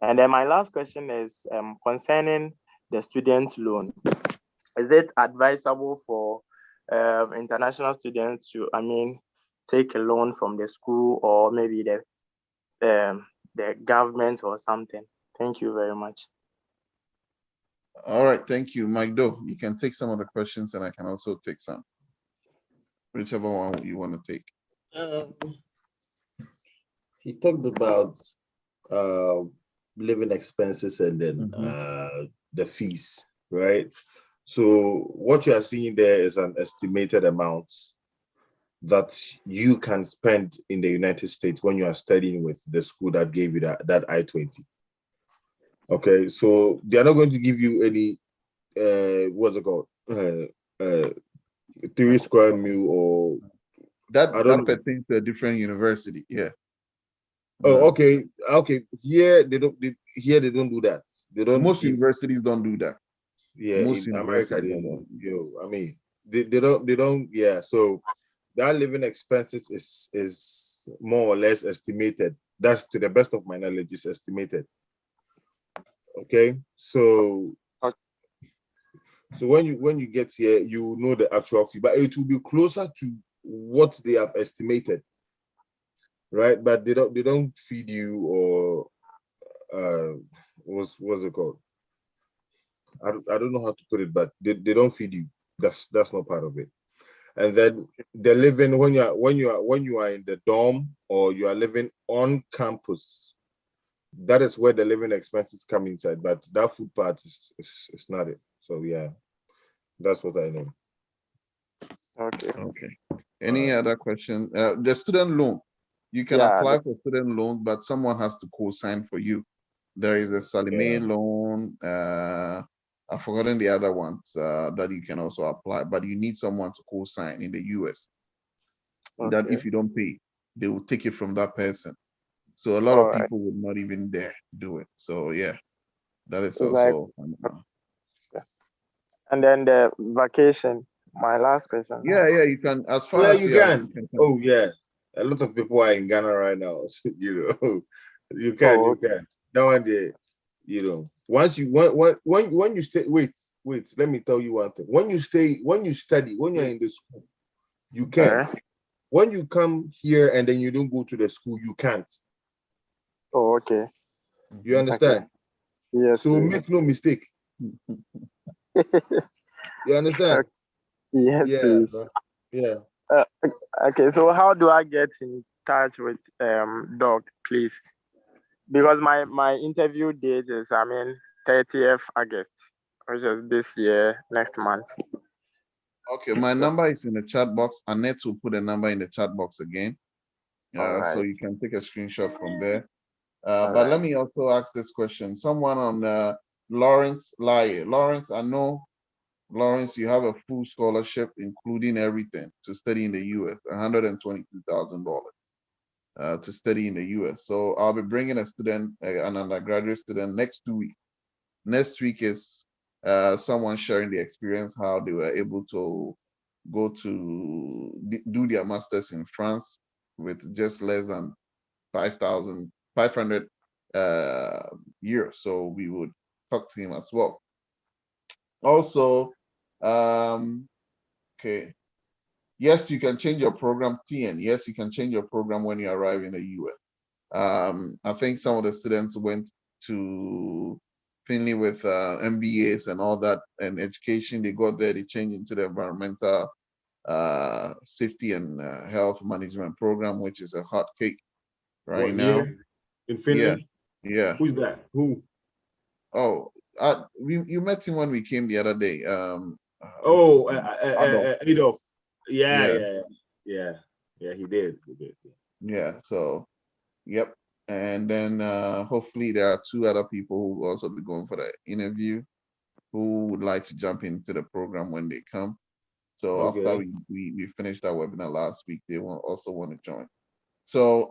And then my last question is concerning the student loan. Is it advisable for international students to, take a loan from the school or maybe the government or something? Thank you very much. All right, thank you, Mike Doe. You can take some of the questions and I can also take some, whichever one you want to take. He talked about living expenses and then the fees, right? So what you are seeing there is an estimated amount. that you can spend in the United States when you are studying with the school that gave you that I-20. Okay, so they are not going to give you any what's it called? 3 square meal or that I don't know. pertains to a different university. Yeah. Oh, okay. Here they don't do that. They don't. Most universities don't do that. Yeah, most in America, don't. I mean, they don't. Yeah, so that living expenses is more or less estimated. That's, to the best of my knowledge, is estimated. Okay, so when you get here, you know the actual fee, but it will be closer to what they have estimated, right? But they don't feed you, or what's it called? I don't know how to put it, but they don't feed you. That's not part of it. And then the living, when you are in the dorm or you are living on campus, that is where the living expenses come inside. But that food part is not it. So yeah, that's what I know. Okay. Any other question? The student loan, you can apply for student loan, but someone has to co-sign for you. There is a Salome loan. I've forgotten the other ones that you can also apply, but you need someone to co-sign in the US. That if you don't pay, they will take it from that person. So a lot of people would not even dare do it. So yeah, that is also. And then the vacation, my last question. Yeah, you can, as far as you can. Oh yeah, a lot of people are in Ghana right now. You know, you can. That one day, you know, once you when you stay. Wait. Let me tell you one thing. When you study, when you're in the school, you can. When you come here and then you don't go to the school, you can't. Oh, okay. You understand? Okay. Yes. So make no mistake. You understand? Yes. Yeah. Please. Yeah. Okay. So how do I get in touch with Doc, please? Because my interview date is 30th August, which is this year, next month. Okay, my number is in the chat box. Annette will put a number in the chat box again. So you can take a screenshot from there. But let me also ask this question. Someone on Lawrence Lye. Lawrence, I know, Lawrence, you have a full scholarship, including everything, to study in the US, $122,000 to study in the US. So I'll be bringing a student, an undergraduate student, next 2 weeks. Next week is someone sharing the experience, how they were able to go to do their masters in France with just less than 5,500 euros. So we would talk to him as well. Also, okay. Yes, you can change your program, TN. Yes, you can change your program when you arrive in the US. I think some of the students went to Finley with MBAs and all that, and education. They got there, they changed into the environmental safety and health management program, which is a hot cake right now. In Finland? Yeah. Who's that? Who? Oh, you met him when we came the other day. Adolf. Yeah, he did. Yeah, so, yep. And then hopefully there are 2 other people who will also be going for the interview who would like to jump into the program when they come. So after we finished our webinar last week, they will also want to join. So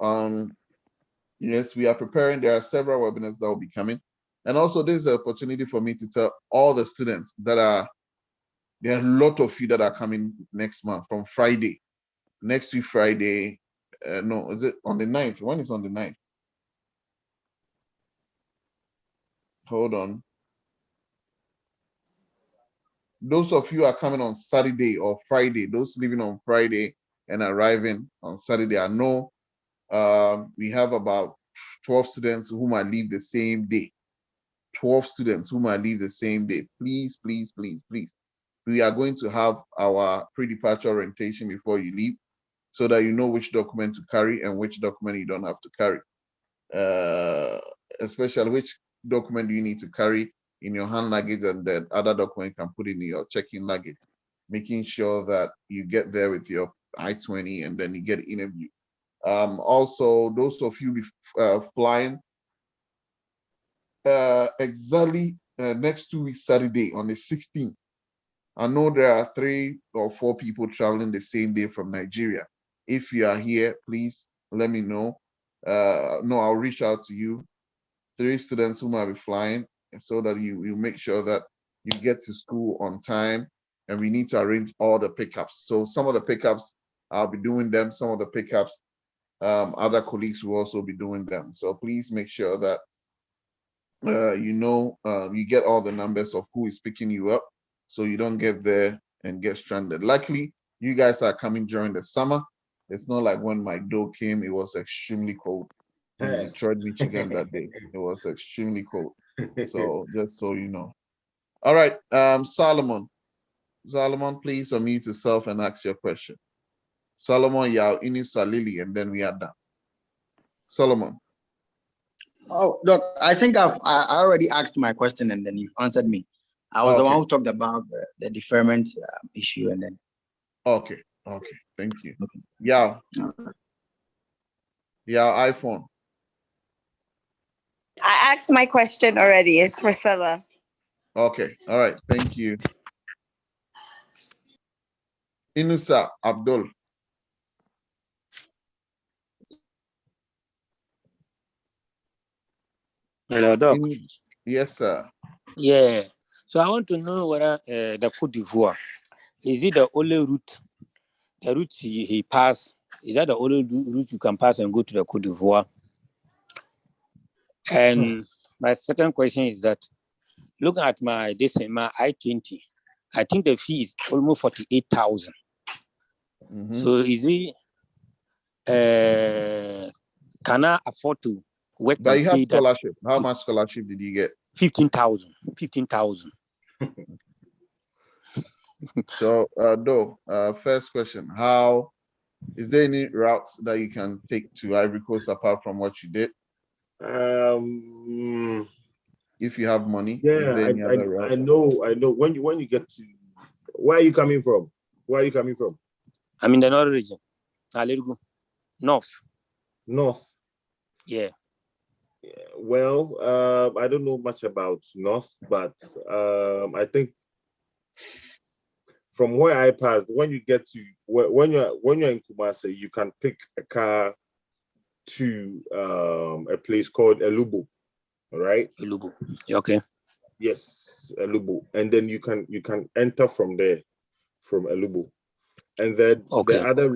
yes, we are preparing. There are several webinars that will be coming. And also this is an opportunity for me to tell all the students that there are a lot of you that are coming next month from Friday. Next week, Friday. No, is it on the 9th? When is on the 9th? Hold on. Those of you are coming on Saturday or Friday, those leaving on Friday and arriving on Saturday, I know we have about 12 students who might leave the same day. 12 students who might leave the same day. Please, please, please, please. We are going to have our pre-departure orientation before you leave so that you know which document to carry and which document you don't have to carry. Especially which document do you need to carry in your hand luggage, and that other document you can put in your check-in luggage, making sure that you get there with your I-20, and then you get interviewed. Also, those of you flying exactly next 2 weeks Saturday on the 16th. I know there are 3 or 4 people traveling the same day from Nigeria. If you are here, please let me know. No, I'll reach out to you. 3 students who might be flying, so that you make sure that you get to school on time, and we need to arrange all the pickups. So some of the pickups, I'll be doing them. Some of the pickups, other colleagues will also be doing them. So please make sure that you get all the numbers of who is picking you up, so you don't get there and get stranded. Luckily, you guys are coming during the summer. It's not like when Mike Doe came, it was extremely cold in Detroit, Michigan that day. It was extremely cold. So just so you know. All right, Solomon. Solomon, please unmute yourself and ask your question. Solomon Yao Inisa Lily, and then we are done. Solomon. Oh, look, I think I already asked my question and then you've answered me. I was the one who talked about the deferment issue, and then. Okay, thank you. Yeah. Yeah, iPhone. I asked my question already. It's for Priscilla. Okay, all right, thank you. Inusa Abdul. Hello, Doc. Yes, sir. Yeah. So I want to know whether the Côte d'Ivoire, is it the only route, the route he passed, is that the only route you can pass and go to the Côte d'Ivoire? And my second question is that, looking at my I-20, I think the fee is almost 48,000. So is it, can I afford to work but and you have pay scholarship. that? How much scholarship did you get? 15,000. 15,000. So, first question: is there any routes that you can take to Ivory Coast apart from what you did? If you have money, yeah, is there any other route? I know. When you get to, where are you coming from? Where are you coming from? I'm in the north region. North. North. Yeah. Well, I don't know much about North, but I think from where I passed, when you get to when you're in Kumasi, you can pick a car to a place called Elubo, all right? Elubo. Okay. Yes, Elubo, and then you can enter from there, from Elubo, and then the other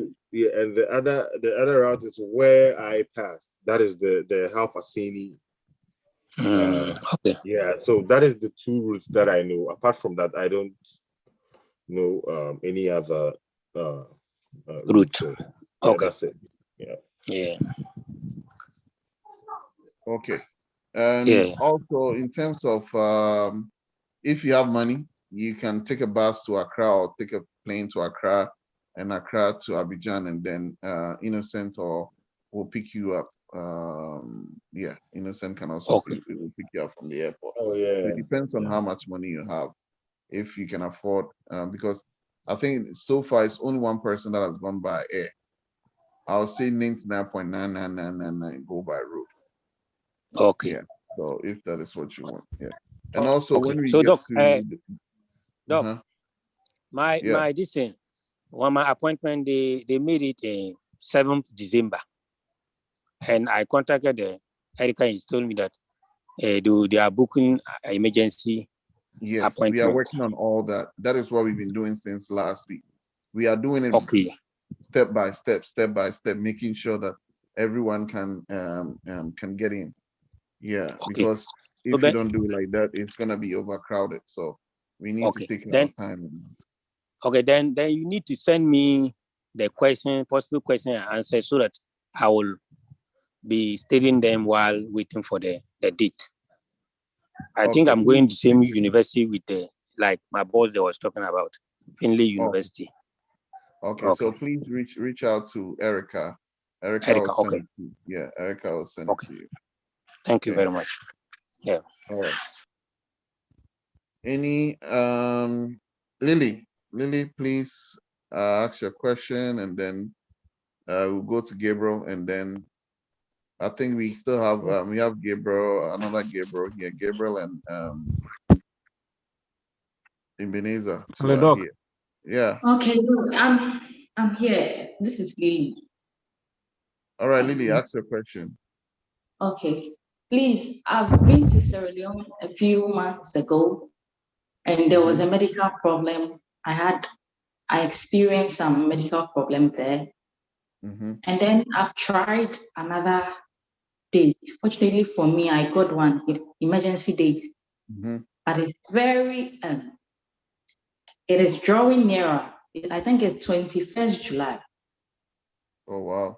route is where I passed. That is the Halfasini. Okay. Yeah, so that is the 2 routes that I know. Apart from that, I don't know any other route. So, yeah, okay, that's it. Yeah. Okay. And also, in terms of if you have money, you can take a bus to Accra or take a plane to Accra, and Accra to Abidjan, and then Innocent will pick you up. Innocent can also pick you up from the airport. Oh yeah. So it depends on how much money you have, if you can afford. Because I think so far it's only one person that has gone by air. I'll say 99.99999 go by road. Okay. Yeah. So if that is what you want, yeah. And also when we so get Doc, to Doc, my this my appointment, they made it 7th December, and I contacted Erica. He told me that they are booking emergency appointment. We are working on all that. That is what we've been doing since last week. We are doing it step by step, making sure that everyone can get in. Yeah, because if you don't do it like that, it's gonna be overcrowded. So we need to take our time. Okay, then you need to send me the possible question and answer, so that I will be studying them while waiting for the date. I think I'm going to the same university with like my boss that was talking about, Finlay University. Okay, so please reach out to Erica. Erica will send it to you. Yeah, Erica will send it to you. Thank you very much. Yeah. All right. Any Lily, please ask your question, and then we'll go to Gabriel, and then I think we still have we have Gabriel, another Gabriel here, Gabriel and Ebenezer too Hello, are Doc. here. Yeah. Okay, good. I'm here. This is Lily. All right, Lily, ask your question. Okay. Please, I've been to Sierra Leone a few months ago, and there was a medical problem. I experienced some medical problem there. And then I've tried another date. Fortunately for me, I got one emergency date. But it's very it is drawing nearer. I think it's 21st July. Oh wow.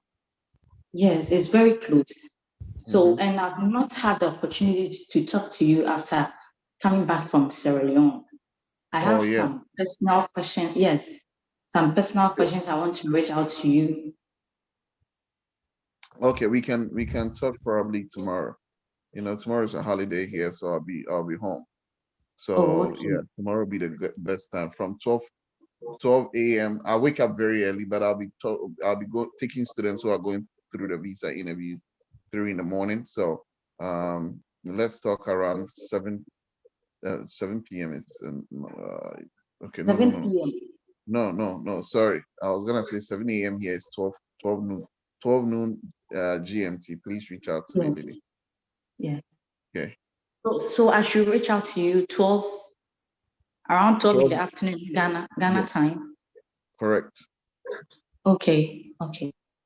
Yes, it's very close. So, and I've not had the opportunity to talk to you after coming back from Sierra Leone. I have some personal questions. Yes, some personal questions I want to reach out to you. Okay, we can talk probably tomorrow. You know, tomorrow is a holiday here, so I'll be home. So yeah, tomorrow will be the best time from 12 a.m. I wake up very early, but I'll be taking students who are going through the visa interview 3 in the morning. So let's talk around 7 p.m. It's okay. 7 p.m. No. Sorry, I was gonna say 7 a.m. here is 12 noon GMT. Please reach out to me, Lily. Yeah. Okay. So I should reach out to you around 12 in the afternoon, Ghana time. Correct. Okay.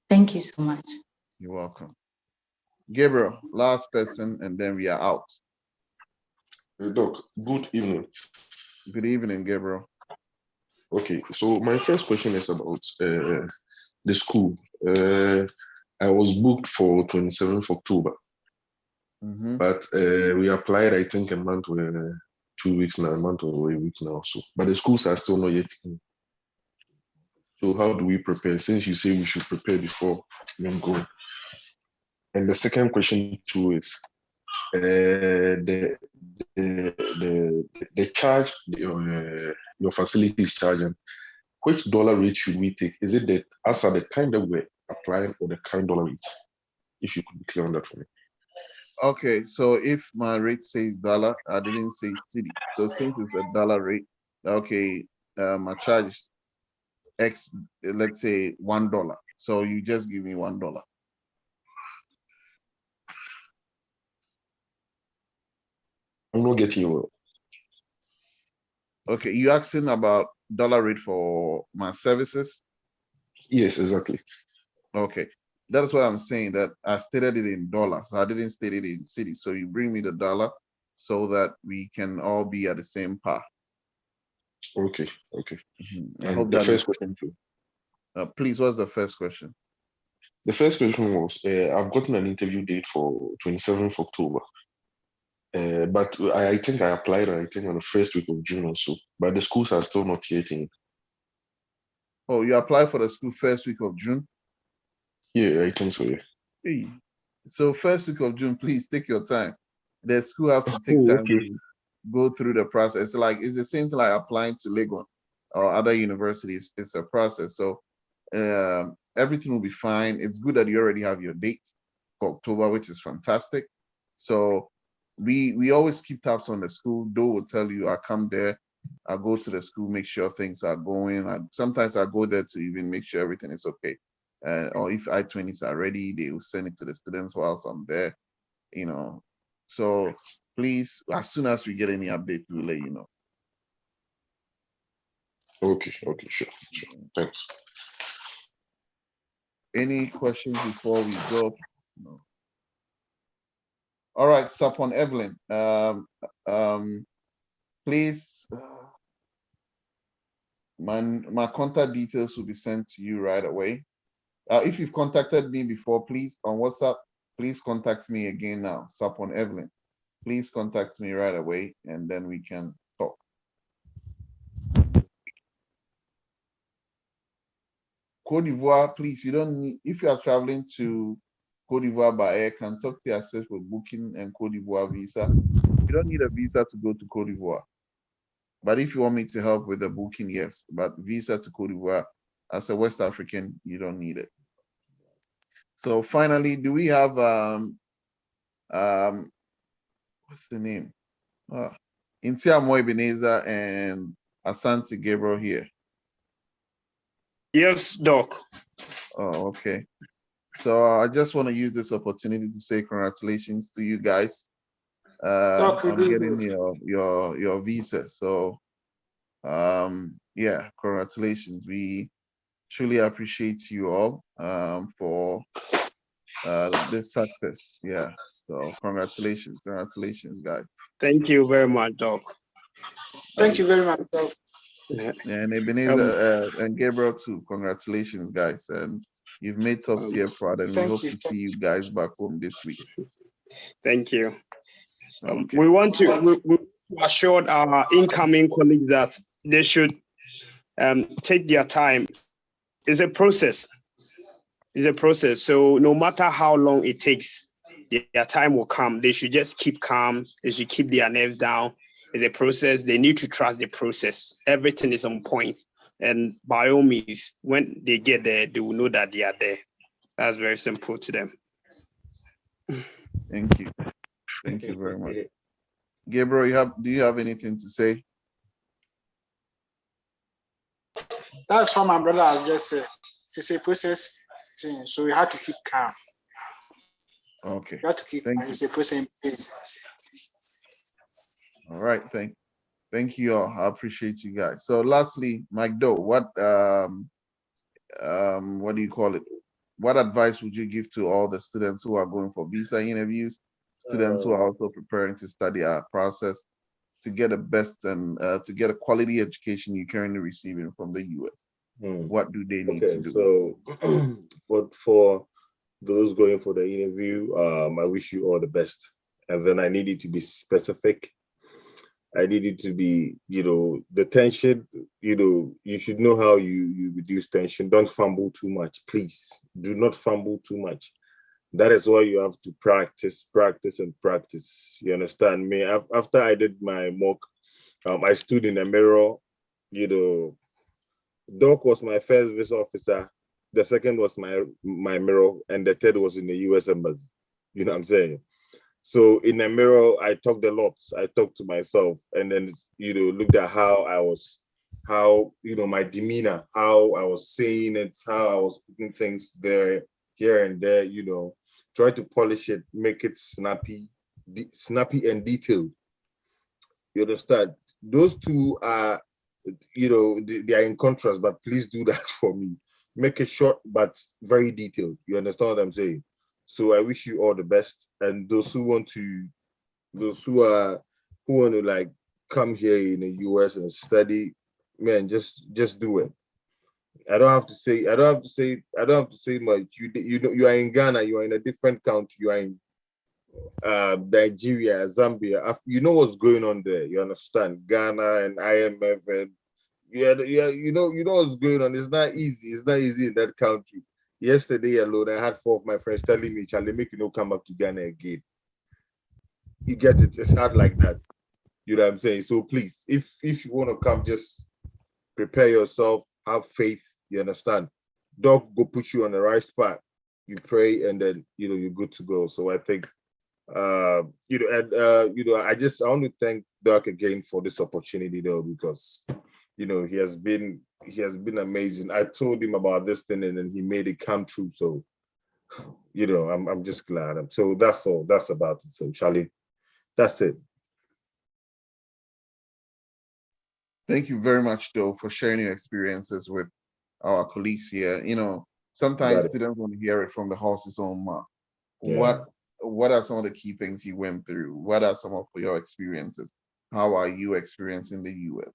Thank you so much. You're welcome. Gabriel, last person, and then we are out. Doc, good evening. Good evening, Gabriel. Okay, so my first question is about the school. I was booked for 27th October, but we applied, I think, a month or 2 weeks now, a month or a week now. So, but the schools are still not yet in. So how do we prepare? Since you say we should prepare before we go. And the second question too is the charge your facility is charging. Which dollar rate should we take? Is it that as at the time that we're applying, or the current dollar rate? If you could be clear on that for me. Okay, so if my rate says dollar, I didn't say city. So since it's a dollar rate, okay, my charge is X, let's say $1. So you just give me $1. I'm not getting you. Okay, you asking about dollar rate for my services? Yes, exactly. Okay, that's what I'm saying, that I stated it in dollars. I didn't state it in city. So you bring me the dollar so that we can all be at the same par. Okay. I hope the that first question too. Please, what's the first question? The first question was, I've gotten an interview date for 27th October. But I think I applied, I think, on the first week of June or so. But the schools are still not yet in. Oh, you applied for the school first week of June? Yeah, I think so, yeah. Hey. So first week of June, please take your time. The school have to take time to go through the process. Like, it's the same thing like applying to Legon or other universities. It's a process. So everything will be fine. It's good that you already have your date for October, which is fantastic. So we always keep tabs on the school. Doe will tell you, I come there, I go to the school, make sure things are going. Sometimes I go there to even make sure everything is okay. Or if I-20s are ready, they will send it to the students whilst I'm there, you know. So please, as soon as we get any update, we'll let you know. Okay, sure. Thanks. Any questions before we go? No. All right, Sapon Evelyn, please, my contact details will be sent to you right away. If you've contacted me before, please, on WhatsApp, please contact me again now, Sapon Evelyn. Please contact me right away, and then we can talk. Cote d'Ivoire, please, you don't need, if you are traveling to Cote d'Ivoire by air, can talk to access for booking and Cote d'Ivoire visa. You don't need a visa to go to Cote d'Ivoire. But if you want me to help with the booking, yes. But visa to Cote d'Ivoire, as a West African, you don't need it. So finally, do we have what's the name? Intiamo Ebenezer and Asante Gabriel here? Yes, Doc. Oh, okay. So I just want to use this opportunity to say congratulations to you guys on getting your visa. So yeah, congratulations. We truly appreciate you all for this success. Yeah. So congratulations, guys. Thank you very much, Doc. Thank you very much, Doc. And Ebenezer and Gabriel too. Congratulations, guys. And you've made top tier proud, and we hope to see you guys back home this week. Thank you. Okay. We want to assure our incoming colleagues that they should take their time. It's a process. It's a process. So no matter how long it takes, their time will come. They should just keep calm. They should keep their nerves down. It's a process. They need to trust the process. Everything is on point. And by all means, when they get there, they will know that they are there. That's very simple to them. Thank you. Thank you very much. Gabriel, do you have anything to say? That's what my brother has just said. It's a process thing, so we have to keep calm. Okay. You have to keep calm. It's a process. All right. Thank you all. I appreciate you guys. So lastly, Mike Doe, what do you call it? What advice would you give to all the students who are going for visa interviews, students who are also preparing to study our process to get the best and to get a quality education you're currently receiving from the US? What do they need to do? So for those going for the interview, I wish you all the best. And then I need it to be specific. I need it to be, the tension, you should know how you reduce tension. Don't fumble too much, please. Do not fumble too much. That is why you have to practice. You understand me? After I did my mock, I stood in the mirror. Doc was my first visa officer. The second was my mirror, and the third was in the US Embassy. You know what I'm saying? So in the mirror, I talked a lot. I talked to myself, and then looked at how my demeanor, how I was saying it, how I was putting things there, here and there. Try to polish it, make it snappy and detailed. You understand? Those two are, they are in contrast, but please do that for me. Make it short but very detailed. You understand what I'm saying? So I wish you all the best. And those who want to like come here in the US and study, man, just do it. I don't have to say much. You are in Ghana, you are in a different country, you are in Nigeria, Zambia. You know what's going on there. You understand? Ghana and IMF and you know what's going on. It's not easy. It's not easy in that country. Yesterday alone, I had 4 of my friends telling me, "Charlie, make you come back to Ghana again." You get it? It's hard like that. You know what I'm saying? So please, if you want to come, just prepare yourself. Have faith. You understand? Doc go put you on the right spot. You pray, and then you're good to go. So I think I want to thank Doc again for this opportunity though, because he has been amazing. I told him about this thing and then he made it come true. So I'm just glad. So that's all. That's about it. So Charlie, that's it. Thank you very much, though, for sharing your experiences with our colleagues here. Sometimes students want to hear it from the horse's own mouth. Yeah. What are some of the key things you went through? What are some of your experiences? How are you experiencing the US?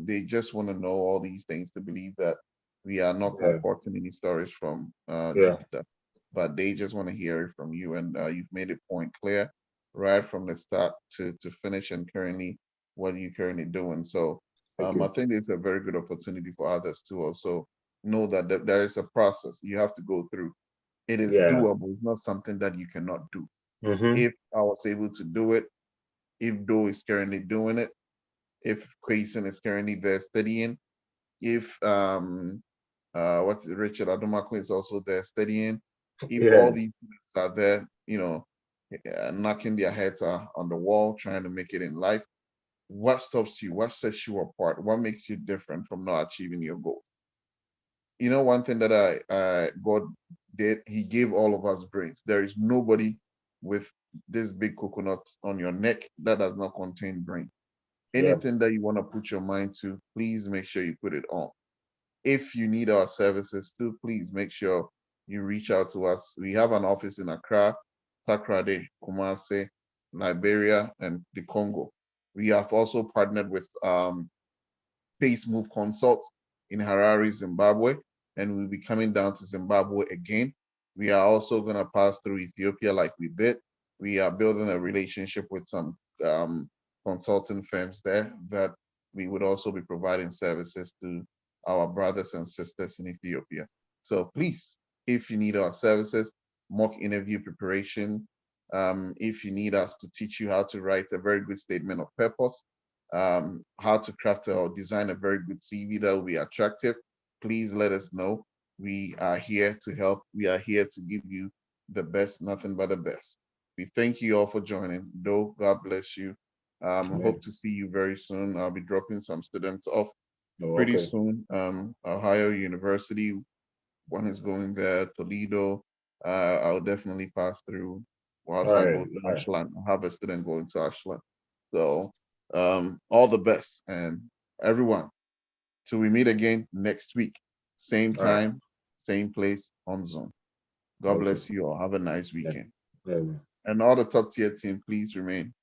They just want to know all these things to believe that we are not comporting any stories from Jupiter, but they just want to hear it from you. And you've made a point clear right from the start to finish, and currently what you're currently doing. So I think it's a very good opportunity for others to also know that there is a process you have to go through. It is doable. It's not something that you cannot do. If I was able to do it, if Doe is currently doing it, if Quayson is currently there studying, if what's it, Richard Adomako is also there studying. If Yeah. all these students are there, knocking their heads on the wall, trying to make it in life, what stops you? What sets you apart? What makes you different from not achieving your goal? One thing that God did, He gave all of us brains. There is nobody with this big coconut on your neck that does not contain brain. Anything that you want to put your mind to, please make sure you put it on. If you need our services too, please make sure you reach out to us. We have an office in Accra, Takrade, Kumasi, Liberia, and the Congo. We have also partnered with Pace Move Consult in Harare, Zimbabwe, and we'll be coming down to Zimbabwe again. We are also going to pass through Ethiopia like we did. We are building a relationship with some consulting firms there that we would also be providing services to our brothers and sisters in Ethiopia. So please, if you need our services, mock interview preparation, if you need us to teach you how to write a very good statement of purpose, how to craft or design a very good CV that will be attractive, please let us know. We are here to help. We are here to give you the best, nothing but the best. We thank you all for joining. Though, God bless you. Hope to see you very soon. I'll be dropping some students off pretty soon. Ohio University, one is going there, Toledo. I'll definitely pass through whilst I go to Ashland. I have a student going to Ashland. So all the best, and everyone, till we meet again next week, same time, same place on Zoom. God bless you all. Have a nice weekend. And all the top tier team, please remain